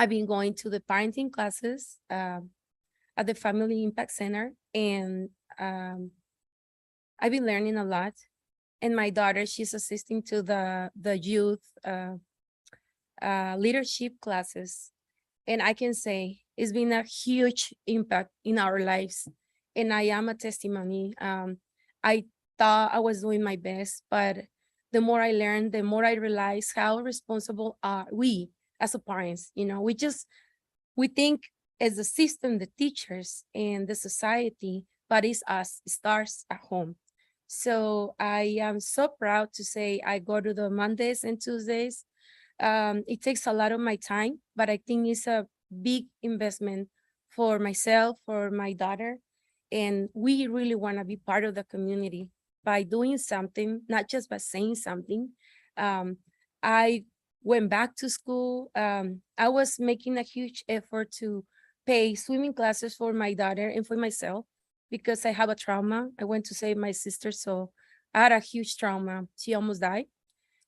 [SPEAKER 18] I've been going to the parenting classes at the Family Impact Center, and I've been learning a lot. And my daughter, she's assisting to the youth leadership classes. And I can say it's been a huge impact in our lives. And I am a testimony. I thought I was doing my best, but the more I learned, the more I realized how responsible are we as a parents. We think as the system, the teachers and the society, but it's us, it starts at home. So I am so proud to say I go to the Mondays and Tuesdays. It takes a lot of my time, but I think it's a big investment for myself, for my daughter. And we really want to be part of the community by doing something, not just by saying something. I went back to school. I was making a huge effort to pay swimming classes for my daughter and for myself because I have a trauma. I went to save my sister, so I had a huge trauma. She almost died.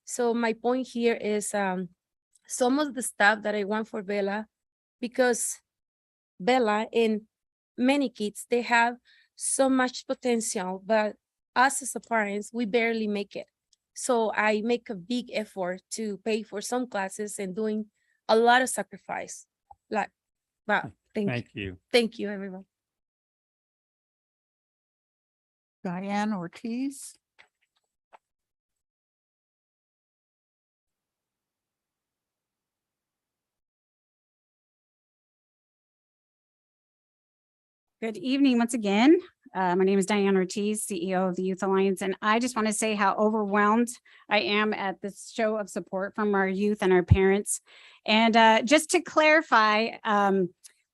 [SPEAKER 18] So my point here is some of the stuff that I want for Bella, because Bella and many kids, they have so much potential, but us as a parents, we barely make it. So I make a big effort to pay for some classes and doing a lot of sacrifice. Like, wow, thank you.
[SPEAKER 1] Thank you.
[SPEAKER 18] Thank you, everyone.
[SPEAKER 4] Diane Ortiz.
[SPEAKER 9] Good evening once again. My name is Diane Ortiz, CEO of the Youth Alliance, and I just want to say how overwhelmed I am at this show of support from our youth and our parents. And just to clarify,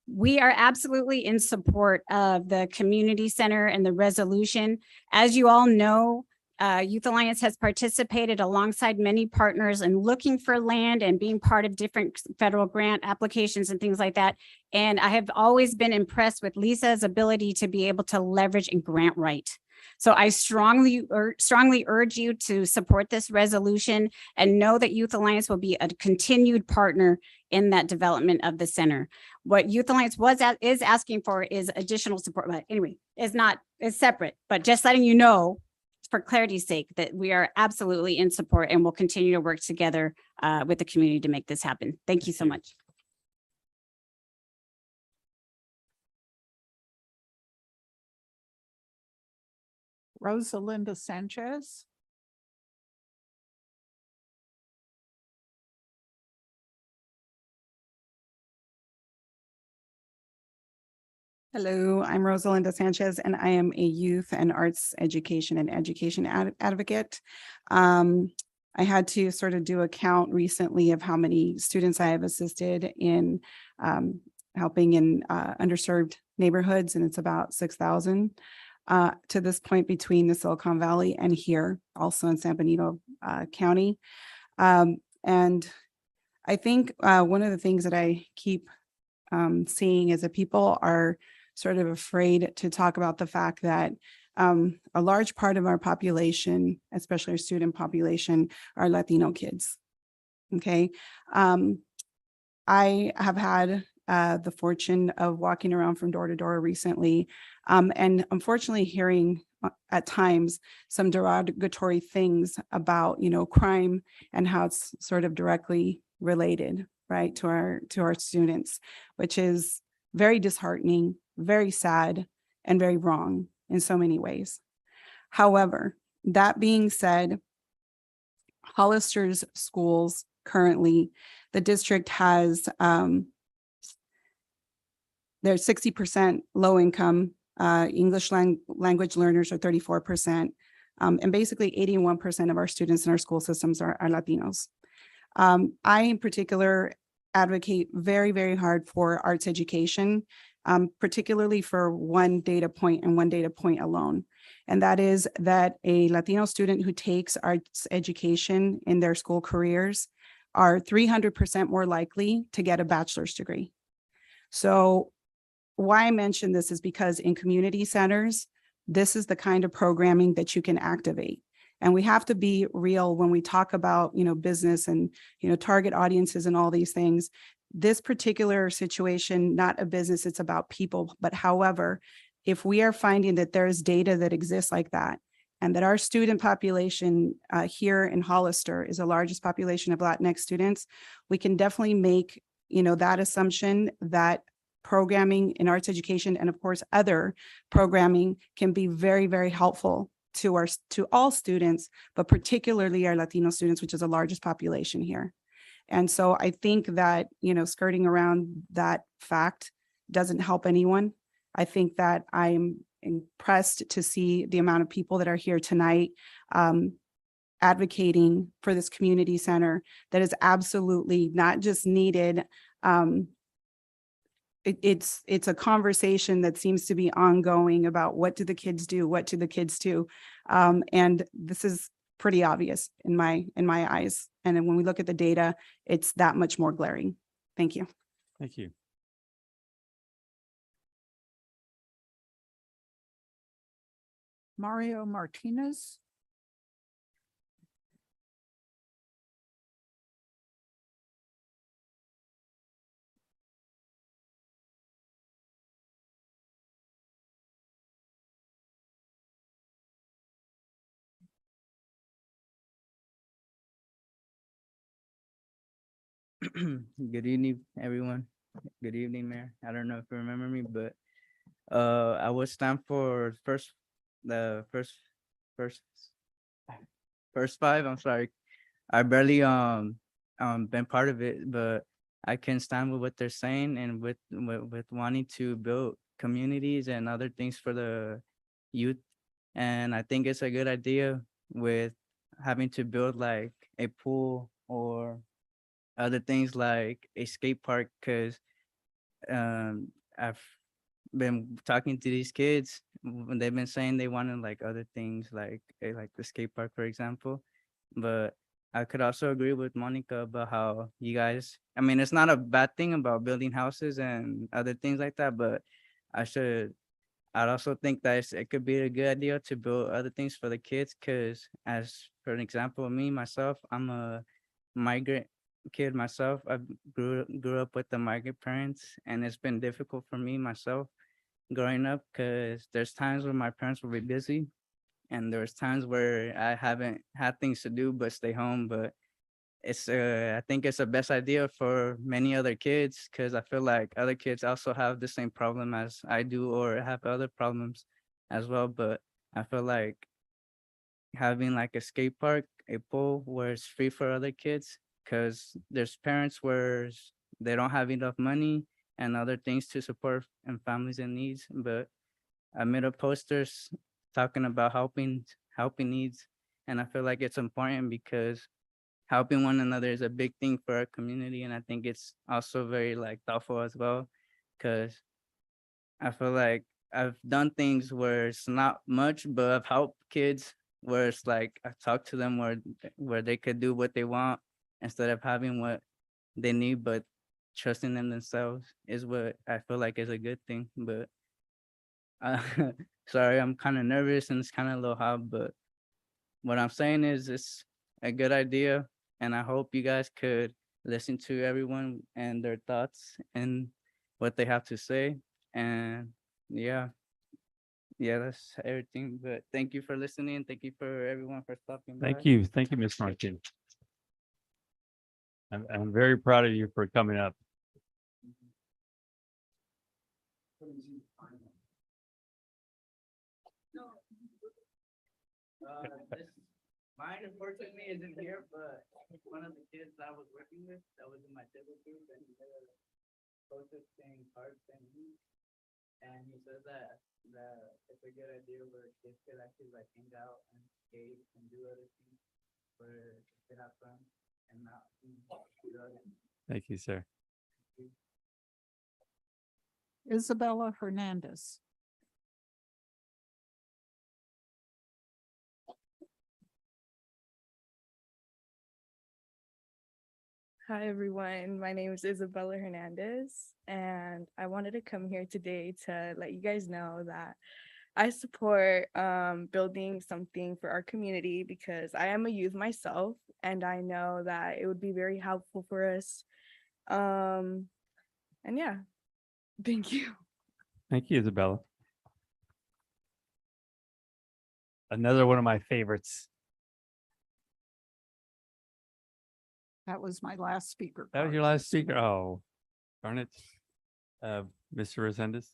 [SPEAKER 9] we are absolutely in support of the community center and the resolution. As you all know, Youth Alliance has participated alongside many partners in looking for land and being part of different federal grant applications and things like that. And I have always been impressed with Lisa's ability to be able to leverage and grant write. So I strongly urge you to support this resolution and know that Youth Alliance will be a continued partner in that development of the center. What Youth Alliance is asking for is additional support, but anyway, it's separate, but just letting you know for clarity's sake that we are absolutely in support and will continue to work together with the community to make this happen. Thank you so much.
[SPEAKER 4] Rosalinda Sanchez.
[SPEAKER 19] Hello, I'm Rosalinda Sanchez, and I am a youth and arts education advocate. I had to sort of do a count recently of how many students I have assisted in helping in underserved neighborhoods, and it's about 6,000 to this point between the Silicon Valley and here, also in San Benito County. And I think one of the things that I keep seeing is that people are sort of afraid to talk about the fact that a large part of our population, especially our student population, are Latino kids. Okay. I have had the fortune of walking around from door to door recently, and unfortunately hearing at times some derogatory things about, crime and how it's sort of directly related, right, to our students, which is very disheartening, very sad, and very wrong in so many ways. However, that being said, Hollister's schools currently, the district has there's 60% low income, English language learners are 34%, and basically 81% of our students in our school systems are Latinos. I in particular advocate very, very hard for arts education, particularly for one data point and one data point alone. And that is that a Latino student who takes arts education in their school careers are 300% more likely to get a bachelor's degree. So why I mention this is because in community centers, this is the kind of programming that you can activate. And we have to be real when we talk about, business and, target audiences and all these things. This particular situation, not a business, it's about people. But however, if we are finding that there is data that exists like that, and that our student population here in Hollister is the largest population of Latinx students, we can definitely make, that assumption that programming in arts education and of course other programming can be very, very helpful to all students, but particularly our Latino students, which is the largest population here. And so I think that, skirting around that fact doesn't help anyone. I think that I'm impressed to see the amount of people that are here tonight advocating for this community center that is absolutely not just needed. It's a conversation that seems to be ongoing about what do the kids do, what do the kids do, and this is pretty obvious in my eyes. And then when we look at the data, it's that much more glaring. Thank you.
[SPEAKER 1] Thank you.
[SPEAKER 4] Mario Martinez.
[SPEAKER 20] Good evening, everyone. Good evening, Mayor. I don't know if you remember me, but I was stand for the first first five. I'm sorry. I barely been part of it, but I can stand with what they're saying and with wanting to build communities and other things for the youth. And I think it's a good idea with having to build like a pool or other things like a skate park, because I've been talking to these kids when they've been saying they wanted like other things like the skate park, for example. But I could also agree with Monica about how you guys, I mean, it's not a bad thing about building houses and other things like that, but I'd also think that it could be a good idea to build other things for the kids, because as for an example, me, myself, I'm a migrant kid myself. I grew up with the migrant parents, and it's been difficult for me myself growing up, because there's times when my parents will be busy and there's times where I haven't had things to do but stay home. But I think it's the best idea for many other kids, because I feel like other kids also have the same problem as I do or have other problems as well. But I feel like having like a skate park, a pool where it's free for other kids, because there's parents where they don't have enough money and other things to support and families in needs. But I made a posters talking about helping needs, and I feel like it's important because helping one another is a big thing for our community. And I think it's also very like thoughtful as well, because I feel like I've done things where it's not much, but I've helped kids where it's like I talk to them where they could do what they want instead of having what they need, but trusting in themselves is what I feel like is a good thing. But uh, sorry, I'm kind of nervous and it's kind of a little hot, but what I'm saying is it's a good idea, and I hope you guys could listen to everyone and their thoughts and what they have to say. And yeah, that's everything. But thank you for listening. Thank you for everyone for stopping by.
[SPEAKER 1] Thank you. Thank you, Ms. Martin. I'm very proud of you for coming up.
[SPEAKER 20] Mine unfortunately isn't here, but one of the kids I was working with that was in my table group, and he had a poster saying cards and he said that it's a good idea where kids could actually like hang out and skate and do other things where they could have fun and not do drugs.
[SPEAKER 1] Thank you, sir.
[SPEAKER 4] Isabella Hernandez.
[SPEAKER 21] Hi, everyone. My name is Isabella Hernandez, and I wanted to come here today to let you guys know that I support building something for our community because I am a youth myself, and I know that it would be very helpful for us. And yeah, thank you.
[SPEAKER 1] Thank you, Isabella. Another one of my favorites.
[SPEAKER 4] That was my last speaker.
[SPEAKER 1] That was your last speaker. Oh, darn it. Mr. Resendez.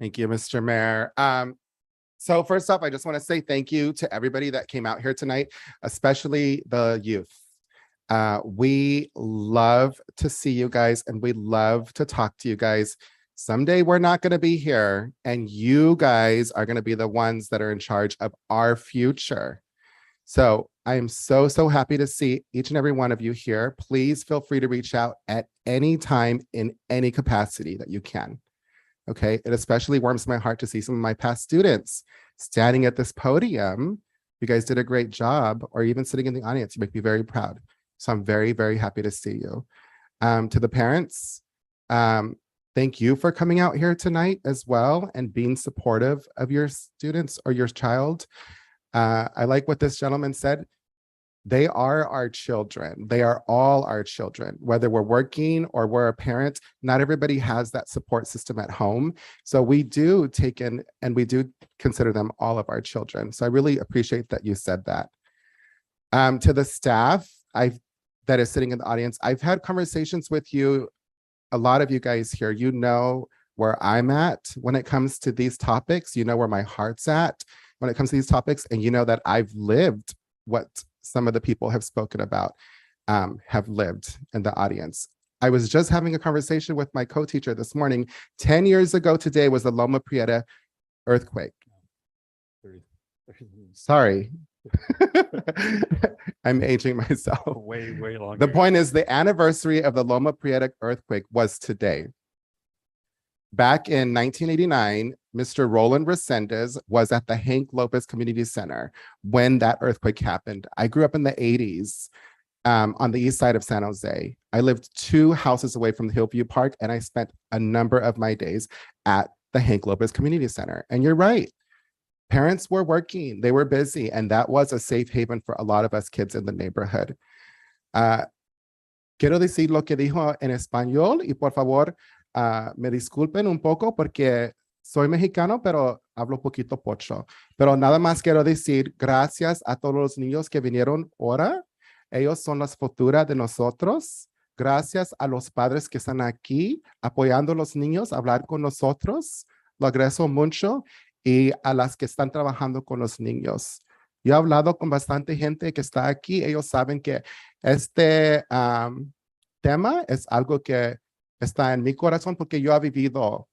[SPEAKER 5] Thank you, Mr. Mayor. So first off, I just want to say thank you to everybody that came out here tonight, especially the youth. We love to see you guys and we love to talk to you guys. Someday we're not going to be here and you guys are going to be the ones that are in charge of our future. So I am so happy to see each and every one of you here. Please feel free to reach out at any time in any capacity that you can. Okay, it especially warms my heart to see some of my past students standing at this podium. You guys did a great job, or even sitting in the audience. You make me very proud. So I'm very happy to see you. To the parents, thank thank you for coming out here tonight as well and being supportive of your students or your child. I like what this gentleman said. They are our children. They are all our children, whether we're working or we're a parent. Not everybody has that support system at home. So we do take in and we do consider them all of our children. So I really appreciate that you said that. To the staff that is sitting in the audience, I've had conversations with you, a lot of you guys here. You know where I'm at when it comes to these topics. You know where my heart's at when it comes to these topics. And you know that I've lived what some of the people have spoken about, have lived in the audience. I was just having a conversation with my co-teacher this morning. 10 years ago today was the Loma Prieta earthquake. Sorry. I'm aging myself.
[SPEAKER 1] Way longer.
[SPEAKER 5] The point is the anniversary of the Loma Prieta earthquake was today. Back in 1989, Mr. Roland Resendez was at the Hank Lopez Community Center when that earthquake happened. I grew up in the 80s on the east side of San Jose. I lived 2 houses away from the Hillview Park, and I spent a number of my days at the Hank Lopez Community Center. And you're right. Parents were working, they were busy, and that was a safe haven for a lot of us kids in the neighborhood. Quiero decir lo que dijo en español y por favor, me disculpen un poco porque soy mexicano, pero hablo poquito pocho. Pero nada más quiero decir gracias a todos los niños que vinieron ahora. Ellos son las futuras de nosotros. Gracias a los padres que están aquí apoyando a los niños, a hablar con nosotros. Lo agradezco mucho. Y a las que están trabajando con los niños. Yo he hablado con bastante gente que está aquí. Ellos saben que este tema es algo que está en mi corazón porque yo he vivido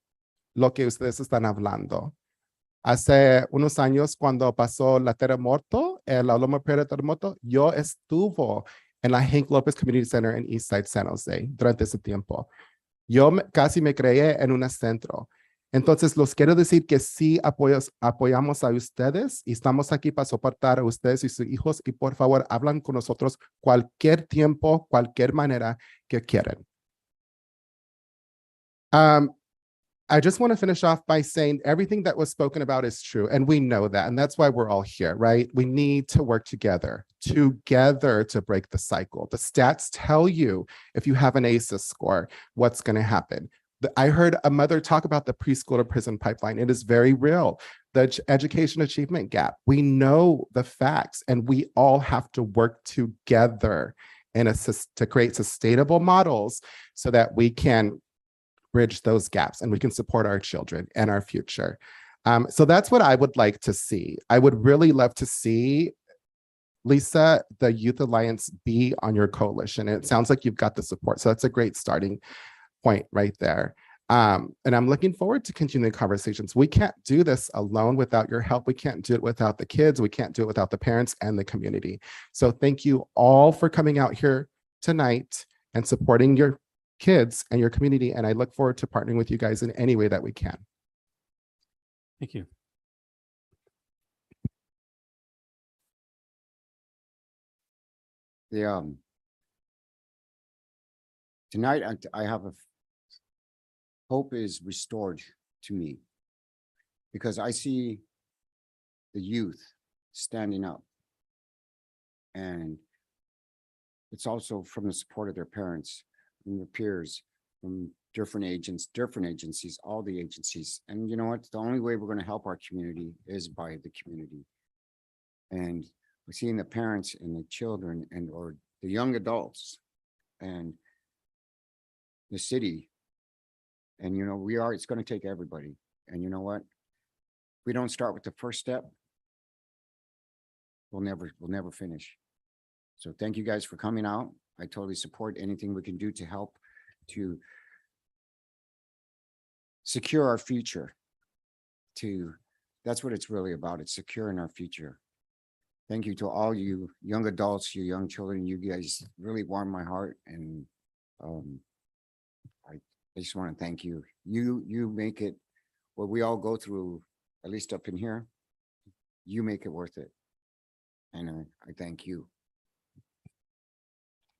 [SPEAKER 5] lo que ustedes están hablando. Hace unos años, cuando pasó la terremoto, la Loma Prieta terremoto, yo estuve en la Hank Lopez Community Center en East Side San Jose durante ese tiempo. Yo casi me creé en un centro. Entonces, los quiero decir que sí apoyamos a ustedes y estamos aquí para soportar a ustedes y sus hijos y por favor, hablan con nosotros cualquier tiempo, cualquier manera que quieran. I just want to finish off by saying everything that was spoken about is true, and we know that, and that's why we're all here, right? We need to work together to break the cycle. The stats tell you if you have an ACEs score, what's going to happen. I heard a mother talk about the preschool to prison pipeline. It is very real. The education achievement gap. We know the facts, and we all have to work together to create sustainable models so that we can bridge those gaps and we can support our children and our future. So that's what I would like to see. I would really love to see, Lisa, the Youth Alliance be on your coalition. And it sounds like you've got the support. So that's a great starting point right there. And I'm looking forward to continuing conversations. We can't do this alone without your help. We can't do it without the kids. We can't do it without the parents and the community. So thank you all for coming out here tonight and supporting your kids and your community. And I look forward to partnering with you guys in any way that we can.
[SPEAKER 1] Thank you.
[SPEAKER 6] Tonight, I have hope is restored to me because I see the youth standing up, and it's also from the support of their parents, from their peers, from different agencies, all the agencies. And you know what? The only way we're going to help our community is by the community. And we're seeing the parents and the children and or the young adults and the city. And you know, it's going to take everybody. And you know what? If we don't start with the first step, we'll never finish. So thank you guys for coming out. I totally support anything we can do to help to secure our future. That's what it's really about. It's securing our future. Thank you to all you young adults, you young children. You guys really warm my heart, and I just want to thank you. You make it what we all go through, at least up in here. You make it worth it, and I thank you.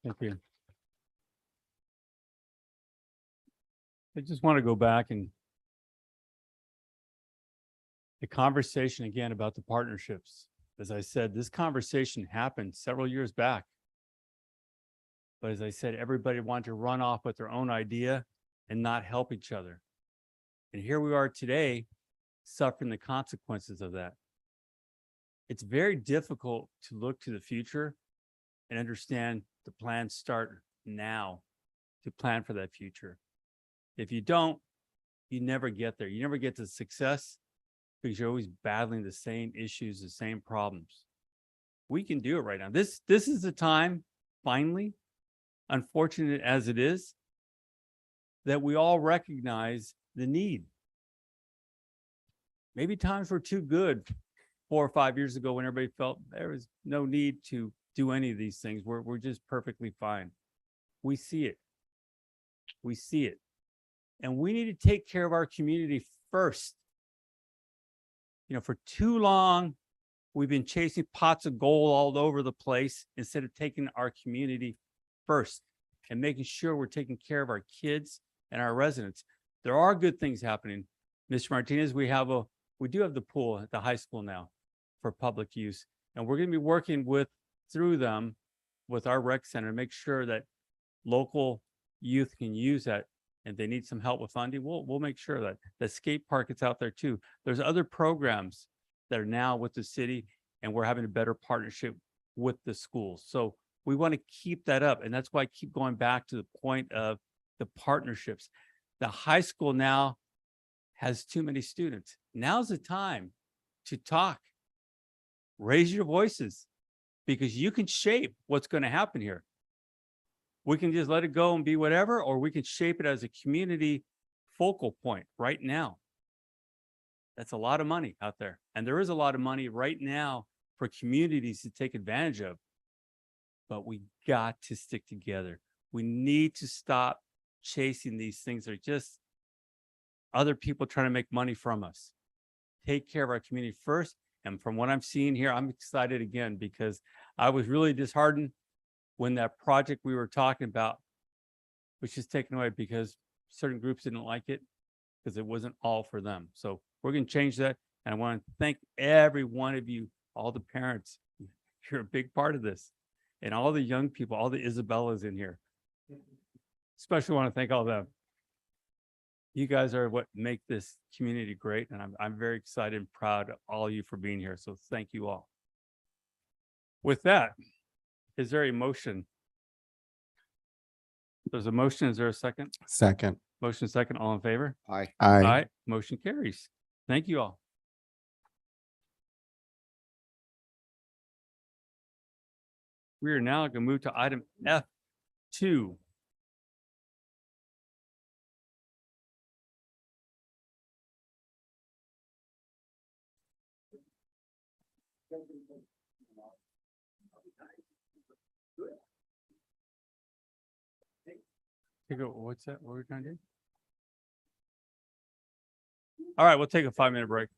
[SPEAKER 1] Thank you. I just want to go back and the conversation again about the partnerships. As I said, this conversation happened several years back. But as I said, everybody wanted to run off with their own idea and not help each other. And here we are today, suffering the consequences of that. It's very difficult to look to the future and understand the plans start now to plan for that future. If you don't, you never get there. You never get to success because you're always battling the same issues, the same problems. We can do it right now. This is the time, finally, unfortunate as it is, that we all recognize the need. Maybe times were too good 4 or 5 years ago when everybody felt there was no need to do any of these things. We're just perfectly fine. We see it. We see it. And we need to take care of our community first. You know, for too long, we've been chasing pots of gold all over the place instead of taking our community first and making sure we're taking care of our kids and our residents. There are good things happening. Mr. Martinez, we do have the pool at the high school now for public use. And we're going to be working through them with our rec center to make sure that local youth can use that. And they need some help with funding, we'll make sure that the skate park is out there too. There's other programs that are now with the city, and we're having a better partnership with the schools. So we want to keep that up. And that's why I keep going back to the point of the partnerships. The high school now has too many students. Now's the time to talk. Raise your voices because you can shape what's going to happen here. We can just let it go and be whatever, or we can shape it as a community focal point right now. That's a lot of money out there. And there is a lot of money right now for communities to take advantage of. But we got to stick together. We need to stop chasing these things that are just other people trying to make money from us. Take care of our community first. And from what I'm seeing here, I'm excited again because I was really disheartened when that project we were talking about was just taken away because certain groups didn't like it because it wasn't all for them. So we're going to change that. And I want to thank every one of you, all the parents. You're a big part of this. And all the young people, all the Isabellas in here. Especially want to thank all of them. You guys are what make this community great. And I'm very excited and proud of all of you for being here. So thank you all. With that, is there a motion? There's a motion. Is there a second?
[SPEAKER 5] Second.
[SPEAKER 1] Motion second. All in favor?
[SPEAKER 6] Aye.
[SPEAKER 5] Aye.
[SPEAKER 1] Motion carries. Thank you all. We are now going to move to item F2. What's that? What are we trying to do? All right, we'll take a 5-minute break.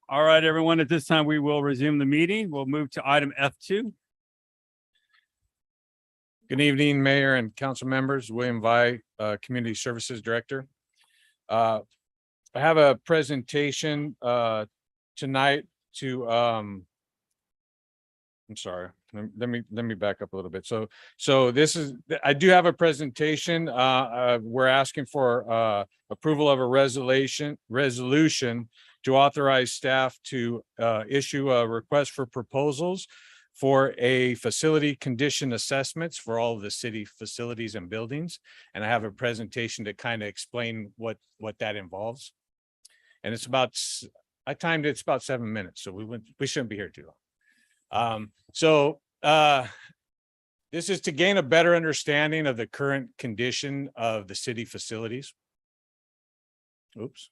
[SPEAKER 1] All right, everyone, at this time, we will resume the meeting. We'll move to item F2.
[SPEAKER 7] Good evening, Mayor and council members. William Vi, Community Services Director. I have a presentation tonight to I'm sorry, let me back up a little bit. So this is, I do have a presentation. We're asking for approval of a resolution to authorize staff to issue a request for proposals for a facility condition assessments for all of the city facilities and buildings. And I have a presentation to kind of explain what that involves. And it's about, I timed it's about 7 minutes, so we shouldn't be here too long. This is to gain a better understanding of the current condition of the city facilities. Oops.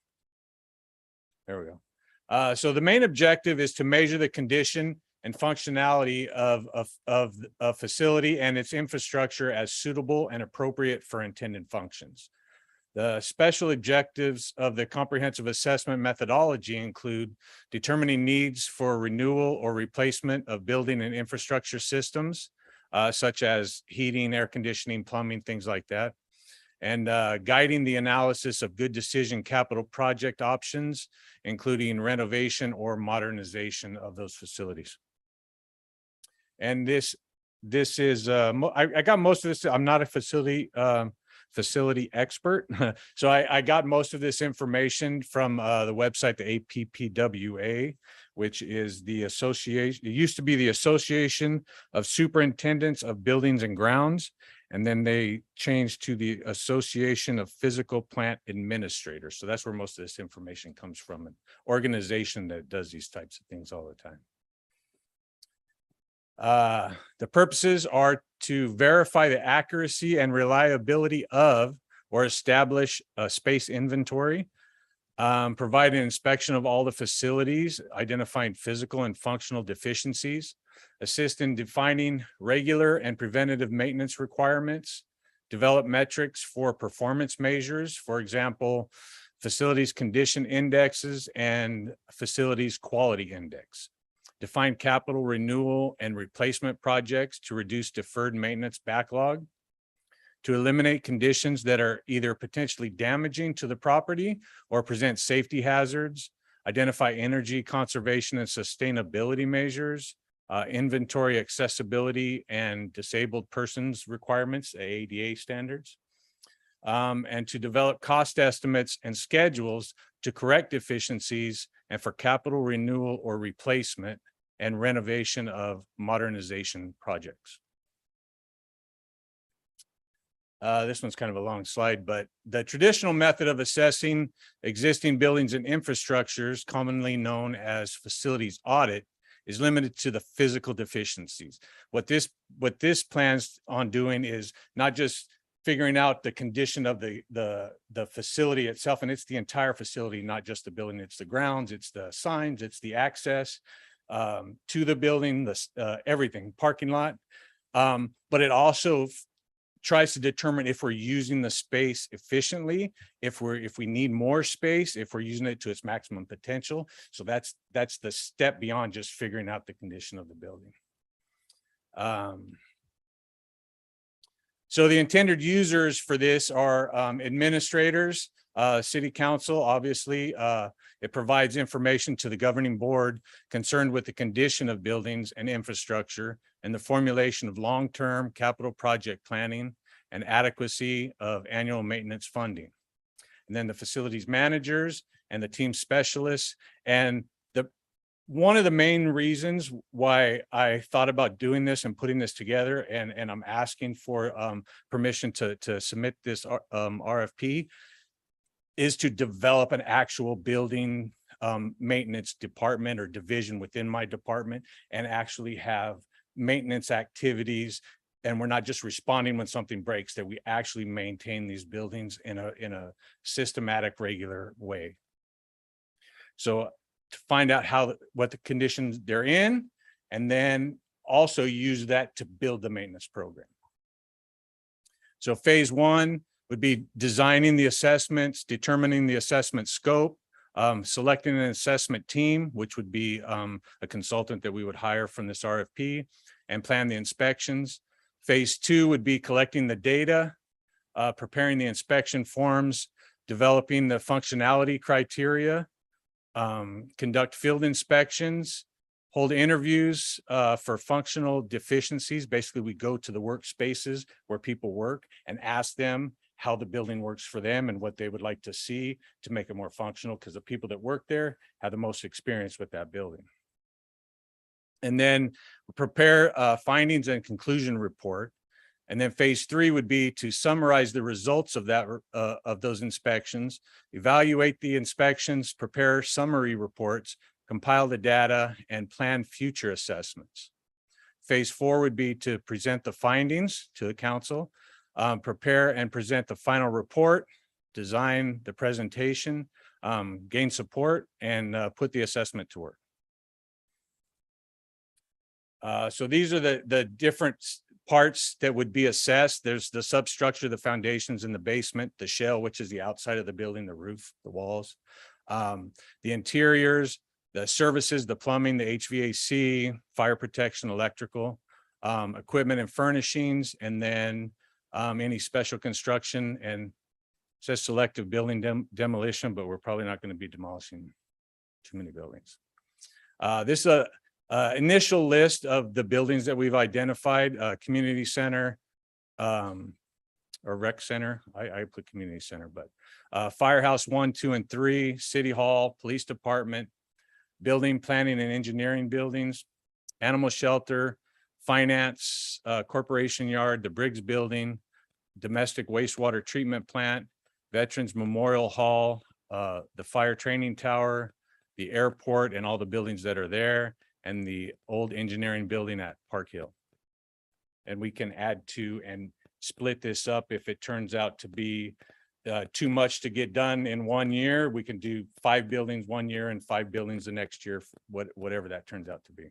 [SPEAKER 7] There we go. So the main objective is to measure the condition and functionality of a facility and its infrastructure as suitable and appropriate for intended functions. The special objectives of the comprehensive assessment methodology include determining needs for renewal or replacement of building and infrastructure systems, such as heating, air conditioning, plumbing, things like that, and guiding the analysis of good decision capital project options, including renovation or modernization of those facilities. And this is, I got most of this. I'm not a facility expert. So I got most of this information from the website, the APPWA, which is the association, it used to be the Association of Superintendents of Buildings and Grounds. And then they changed to the Association of Physical Plant Administrators. So that's where most of this information comes from, an organization that does these types of things all the time. The purposes are to verify the accuracy and reliability of or establish a space inventory, provide an inspection of all the facilities, identifying physical and functional deficiencies, assist in defining regular and preventative maintenance requirements, develop metrics for performance measures, for example, facilities condition indexes and facilities quality index. Define capital renewal and replacement projects to reduce deferred maintenance backlog, to eliminate conditions that are either potentially damaging to the property or present safety hazards, identify energy conservation and sustainability measures, inventory accessibility and disabled persons requirements, ADA standards, and to develop cost estimates and schedules to correct deficiencies and for capital renewal or replacement and renovation of modernization projects. This one's kind of a long slide, but the traditional method of assessing existing buildings and infrastructures, commonly known as facilities audit, is limited to the physical deficiencies. What this plans on doing is not just figuring out the condition of the facility itself, and it's the entire facility, not just the building, it's the grounds, it's the signs, it's the access to the building, everything, parking lot. But it also tries to determine if we're using the space efficiently, if we need more space, if we're using it to its maximum potential. So that's the step beyond just figuring out the condition of the building. So the intended users for this are administrators, city council, obviously. It provides information to the governing board concerned with the condition of buildings and infrastructure and the formulation of long-term capital project planning and adequacy of annual maintenance funding. And then the facilities managers and the team specialists. And one of the main reasons why I thought about doing this and putting this together, and I'm asking for permission to submit this RFP, is to develop an actual building maintenance department or division within my department and actually have maintenance activities and we're not just responding when something breaks, that we actually maintain these buildings in a systematic, regular way. So to find out what the conditions they're in, and then also use that to build the maintenance program. So phase one would be designing the assessments, determining the assessment scope, selecting an assessment team, which would be a consultant that we would hire from this RFP, and plan the inspections. Phase two would be collecting the data, preparing the inspection forms, developing the functionality criteria, conduct field inspections, hold interviews for functional deficiencies. Basically, we go to the workspaces where people work and ask them how the building works for them and what they would like to see to make it more functional, because the people that work there have the most experience with that building. And then prepare findings and conclusion report. And then phase three would be to summarize the results of that of those inspections, evaluate the inspections, prepare summary reports, compile the data, and plan future assessments. Phase four would be to present the findings to the council, prepare and present the final report, design the presentation, gain support, and put the assessment to work. So these are the different parts that would be assessed. There's the substructure, the foundations in the basement, the shell, which is the outside of the building, the roof, the walls, the interiors, the services, the plumbing, the HVAC, fire protection, electrical, equipment and furnishings, and then any special construction, and it says selective building demolition, but we're probably not going to be demolishing too many buildings. This is a initial list of the buildings that we've identified: community center, or rec center. I put community center, but firehouse 1, 2, and 3, city hall, police department, building planning and engineering buildings, animal shelter, finance, corporation yard, the Briggs building, domestic wastewater treatment plant, Veterans Memorial Hall, the fire training tower, the airport and all the buildings that are there, and the old engineering building at Park Hill. And we can add to and split this up if it turns out to be too much to get done in 1 year. We can do 5 buildings 1 year and 5 buildings the next year, whatever that turns out to be.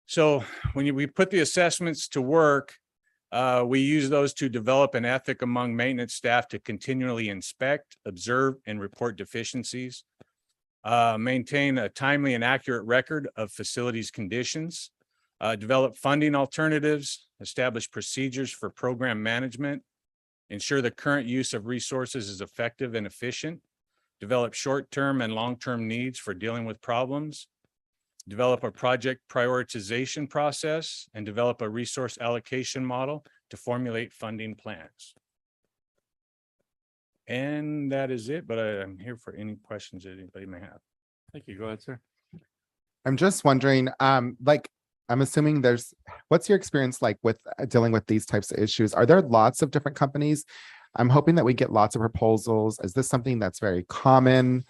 [SPEAKER 7] So when we put the assessments to work, we use those to develop an ethic among maintenance staff to continually inspect, observe, and report deficiencies, maintain a timely and accurate record of facilities conditions, develop funding alternatives, establish procedures for program management, ensure the current use of resources is effective and efficient, develop short-term and long-term needs for dealing with problems, develop a project prioritization process, and develop a resource allocation model to formulate funding plans. And that is it, but I'm here for any questions that anybody may have.
[SPEAKER 1] Thank you. Go ahead, sir.
[SPEAKER 5] I'm just wondering, like, I'm assuming what's your experience like with dealing with these types of issues? Are there lots of different companies? I'm hoping that we get lots of proposals. Is this something that's very common?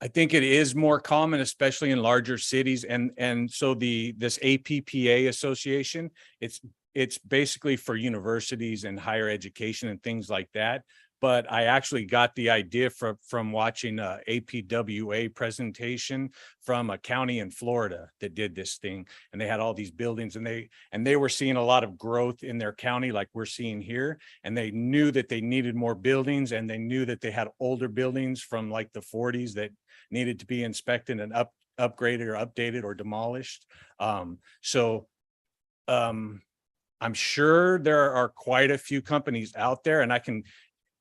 [SPEAKER 7] I think it is more common, especially in larger cities. And so this APPA association, it's basically for universities and higher education and things like that. But I actually got the idea from watching a APWA presentation from a county in Florida that did this thing, and they had all these buildings, and they were seeing a lot of growth in their county like we're seeing here, and they knew that they needed more buildings, and they knew that they had older buildings from like the 40s that needed to be inspected and upgraded or updated or demolished. I'm sure there are quite a few companies out there, and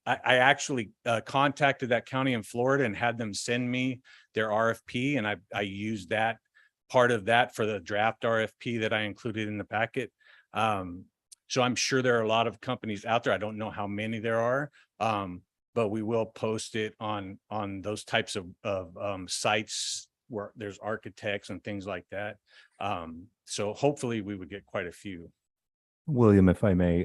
[SPEAKER 7] I actually contacted that county in Florida and had them send me their RFP, and I used that part of that for the draft RFP that I included in the packet. So I'm sure there are a lot of companies out there. I don't know how many there are, but we will post it on those types of sites where there's architects and things like that. So hopefully we would get quite a few.
[SPEAKER 8] William, if I may,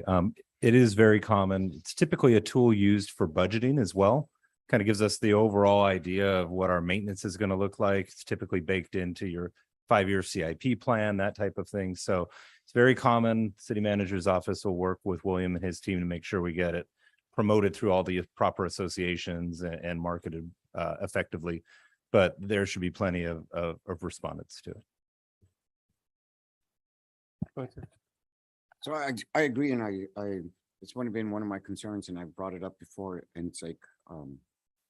[SPEAKER 8] it is very common. It's typically a tool used for budgeting as well. Kind of gives us the overall idea of what our maintenance is going to look like. It's typically baked into your 5-year CIP plan, that type of thing. So it's very common. City manager's office will work with William and his team to make sure we get it promoted through all the proper associations and marketed effectively. But there should be plenty of respondents to it.
[SPEAKER 6] So I agree, and I it's been one of my concerns, and I've brought it up before, and it's like,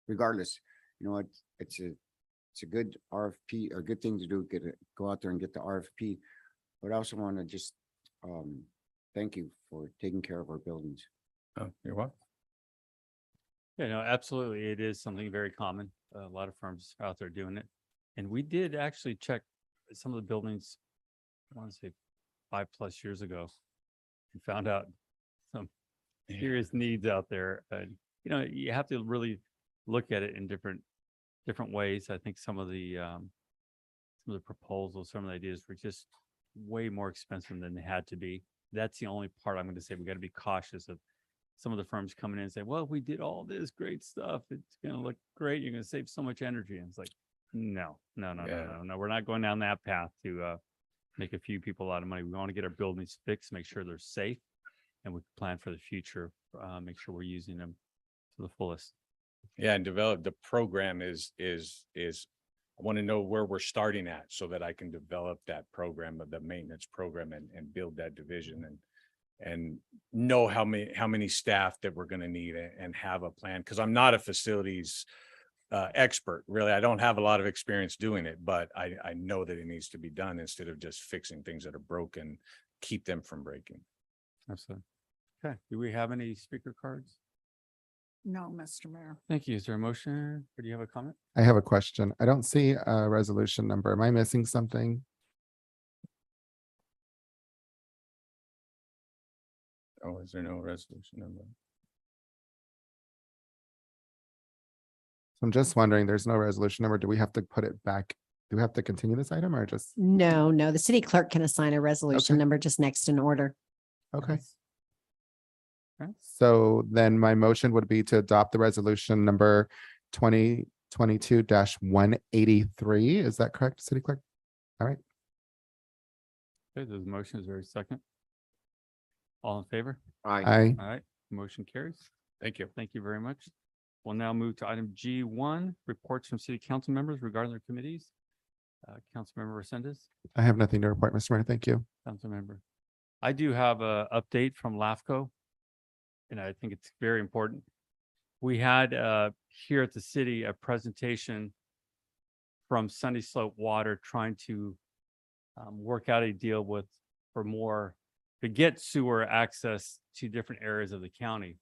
[SPEAKER 6] regardless, you know, it's a good RFP, a good thing to do, go out there and get the RFP. But I also want to just thank you for taking care of our buildings.
[SPEAKER 8] Oh, you're welcome.
[SPEAKER 1] Yeah, no, absolutely. It is something very common. A lot of firms are out there doing it. And we did actually check some of the buildings, I want to say 5+ years ago, and found out some serious needs out there. And, you know, you have to really look at it in different ways. I think some of the proposals, some of the ideas were just way more expensive than they had to be. That's the only part I'm going to say we got to be cautious of. Some of the firms coming in and say, well, we did all this great stuff. It's going to look great. You're going to save so much energy. And it's like, no, we're not going down that path to make a few people a lot of money. We want to get our buildings fixed, make sure they're safe, and we plan for the future, make sure we're using them to the fullest.
[SPEAKER 7] Yeah, and develop the program is I want to know where we're starting at so that I can develop that program of the maintenance program and build that division and know how many staff that we're going to need and have a plan. Because I'm not a facilities expert, really. I don't have a lot of experience doing it, but I know that it needs to be done instead of just fixing things that are broken, keep them from breaking.
[SPEAKER 1] Absolutely. Okay. Do we have any speaker cards?
[SPEAKER 4] No, Mr. Mayor.
[SPEAKER 1] Thank you. Is there a motion or do you have a comment?
[SPEAKER 5] I have a question. I don't see a resolution number. Am I missing something?
[SPEAKER 7] Oh, is there no resolution number?
[SPEAKER 5] I'm just wondering, there's no resolution number. Do we have to put it back? Do we have to continue this item or just?
[SPEAKER 2] No, the city clerk can assign a resolution
[SPEAKER 5] Okay.
[SPEAKER 2] number just next in order.
[SPEAKER 5] Okay.
[SPEAKER 1] Okay.
[SPEAKER 5] So then my motion would be to adopt the resolution number 2022-183. Is that correct, city clerk? All right.
[SPEAKER 1] Okay, the motion is very second. All in favor?
[SPEAKER 5] Aye.
[SPEAKER 1] All right, motion carries.
[SPEAKER 7] Thank you.
[SPEAKER 1] Thank you very much. We'll now move to item G1, reports from city council members regarding their committees. Councilmember Resendez,
[SPEAKER 5] I have nothing to report, Mr. Mayor. Thank you.
[SPEAKER 1] Councilmember. I do have a update from LAFCO, and I think it's very important. We had here at the city a presentation from Sunny Slope Water trying to work out a deal to get sewer access to different areas of the county.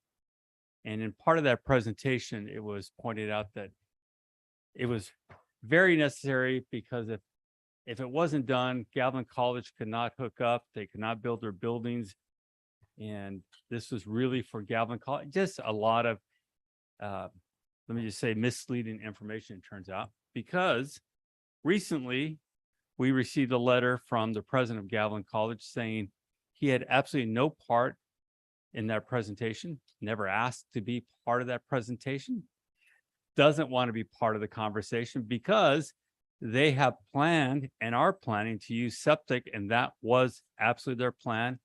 [SPEAKER 1] And in part of that presentation, it was pointed out that it was very necessary because if it wasn't done, Galvin College could not hook up, they could not build their buildings. And this was really for Galvin College, just a lot of, let me just say, misleading information, it turns out, because recently we received a letter from the president of Galvin College saying he had absolutely no part in that presentation, never asked to be part of that presentation, doesn't want to be part of the conversation because they have planned and are planning to use septic, and that was absolutely their plan.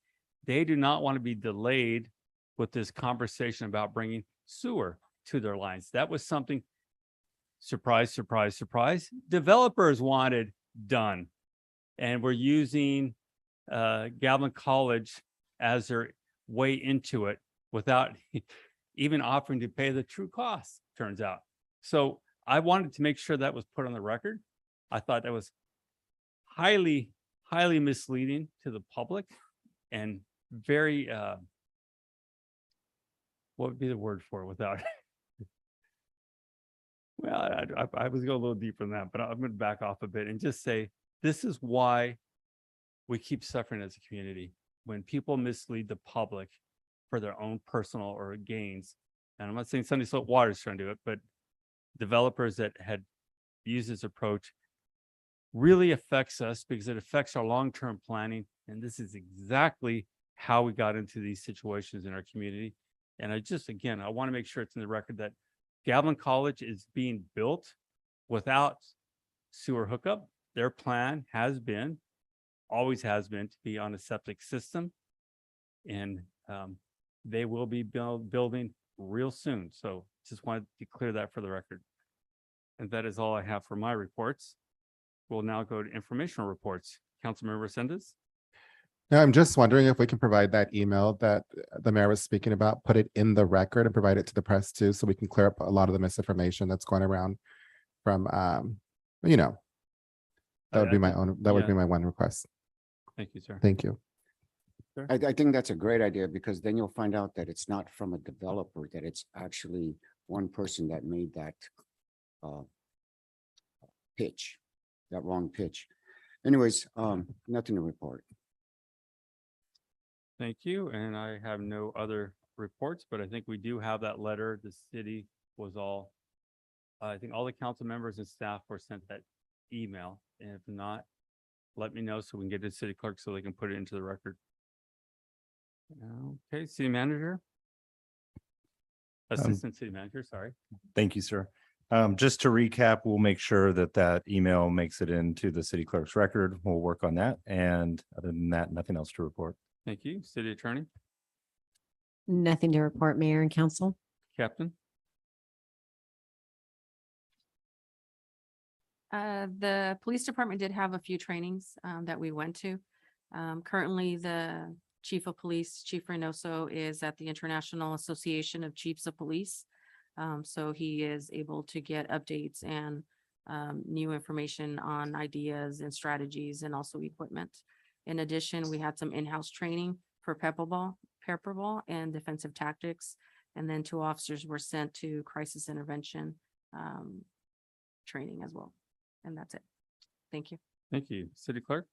[SPEAKER 1] They do not want to be delayed with this conversation about bringing sewer to their lines. That was something, surprise, surprise, surprise, developers wanted done. And we're using Galvin College as their way into it without even offering to pay the true cost, turns out. So I wanted to make sure that was put on the record. I thought that was highly, highly misleading to the public and very, what would be the word for it without? Well, I was going a little deeper than that, but I'm going to back off a bit and just say, this is why we keep suffering as a community. When people mislead the public for their own personal or gains, and I'm not saying Sunny Slope Water is trying to do it, but developers that had used this approach really affects us because it affects our long-term planning. And this is exactly how we got into these situations in our community. And I want to make sure it's in the record that Galvin College is being built without sewer hookup. their plan has been, always has been, to be on a septic system. And they will be building real soon. So just wanted to clear that for the record. And that is all I have for my reports. We'll now go to informational reports. Councilmember Sendes?
[SPEAKER 5] Now, I'm just wondering if we can provide that email that the mayor was speaking about, put it in the record and provide it to the press too, so we can clear up a lot of the misinformation that's going around from, you know, that would be my own, that would be my one request.
[SPEAKER 1] Thank you, sir.
[SPEAKER 5] Thank you.
[SPEAKER 6] I think that's a great idea because then you'll find out that it's not from a developer, that it's actually one person that made that pitch, that wrong pitch. Anyways, nothing to report.
[SPEAKER 1] Thank you. And I have no other reports, but I think we do have that letter. The city was all, I think all the council members and staff were sent that email. And if not, let me know so we can get it to the city clerk so they can put it into the record. Okay, city manager. Assistant city manager, sorry.
[SPEAKER 8] Thank you, sir. Just to recap, we'll make sure that that email makes it into the city clerk's record. We'll work on that. And other than that, nothing else to report.
[SPEAKER 1] Thank you. City attorney,
[SPEAKER 2] Nothing to report, Mayor and Council.
[SPEAKER 1] captain.
[SPEAKER 10] The police department did have a few trainings that we went to. Currently, the chief of police, Chief Reynoso, is at the International Association of Chiefs of Police. So he is able to get updates and new information on ideas and strategies and also equipment. In addition, we had some in-house training for pepperball and defensive tactics. And then 2 officers were sent to crisis intervention training as well. And that's it. Thank you.
[SPEAKER 1] Thank you. City clerk.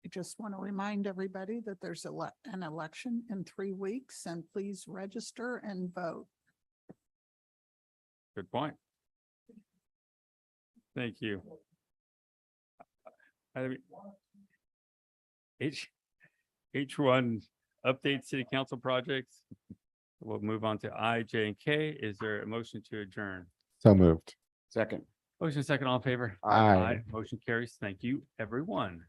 [SPEAKER 4] I just want to remind everybody that there's an election in 3 weeks and please register and vote.
[SPEAKER 1] Good point. Thank you. H1 update city council projects. We'll move on to I, J, and K. Is there a motion to adjourn?
[SPEAKER 5] So moved.
[SPEAKER 6] Second.
[SPEAKER 1] Motion second, all in favor?
[SPEAKER 5] Aye.
[SPEAKER 1] Motion carries. Thank you, everyone.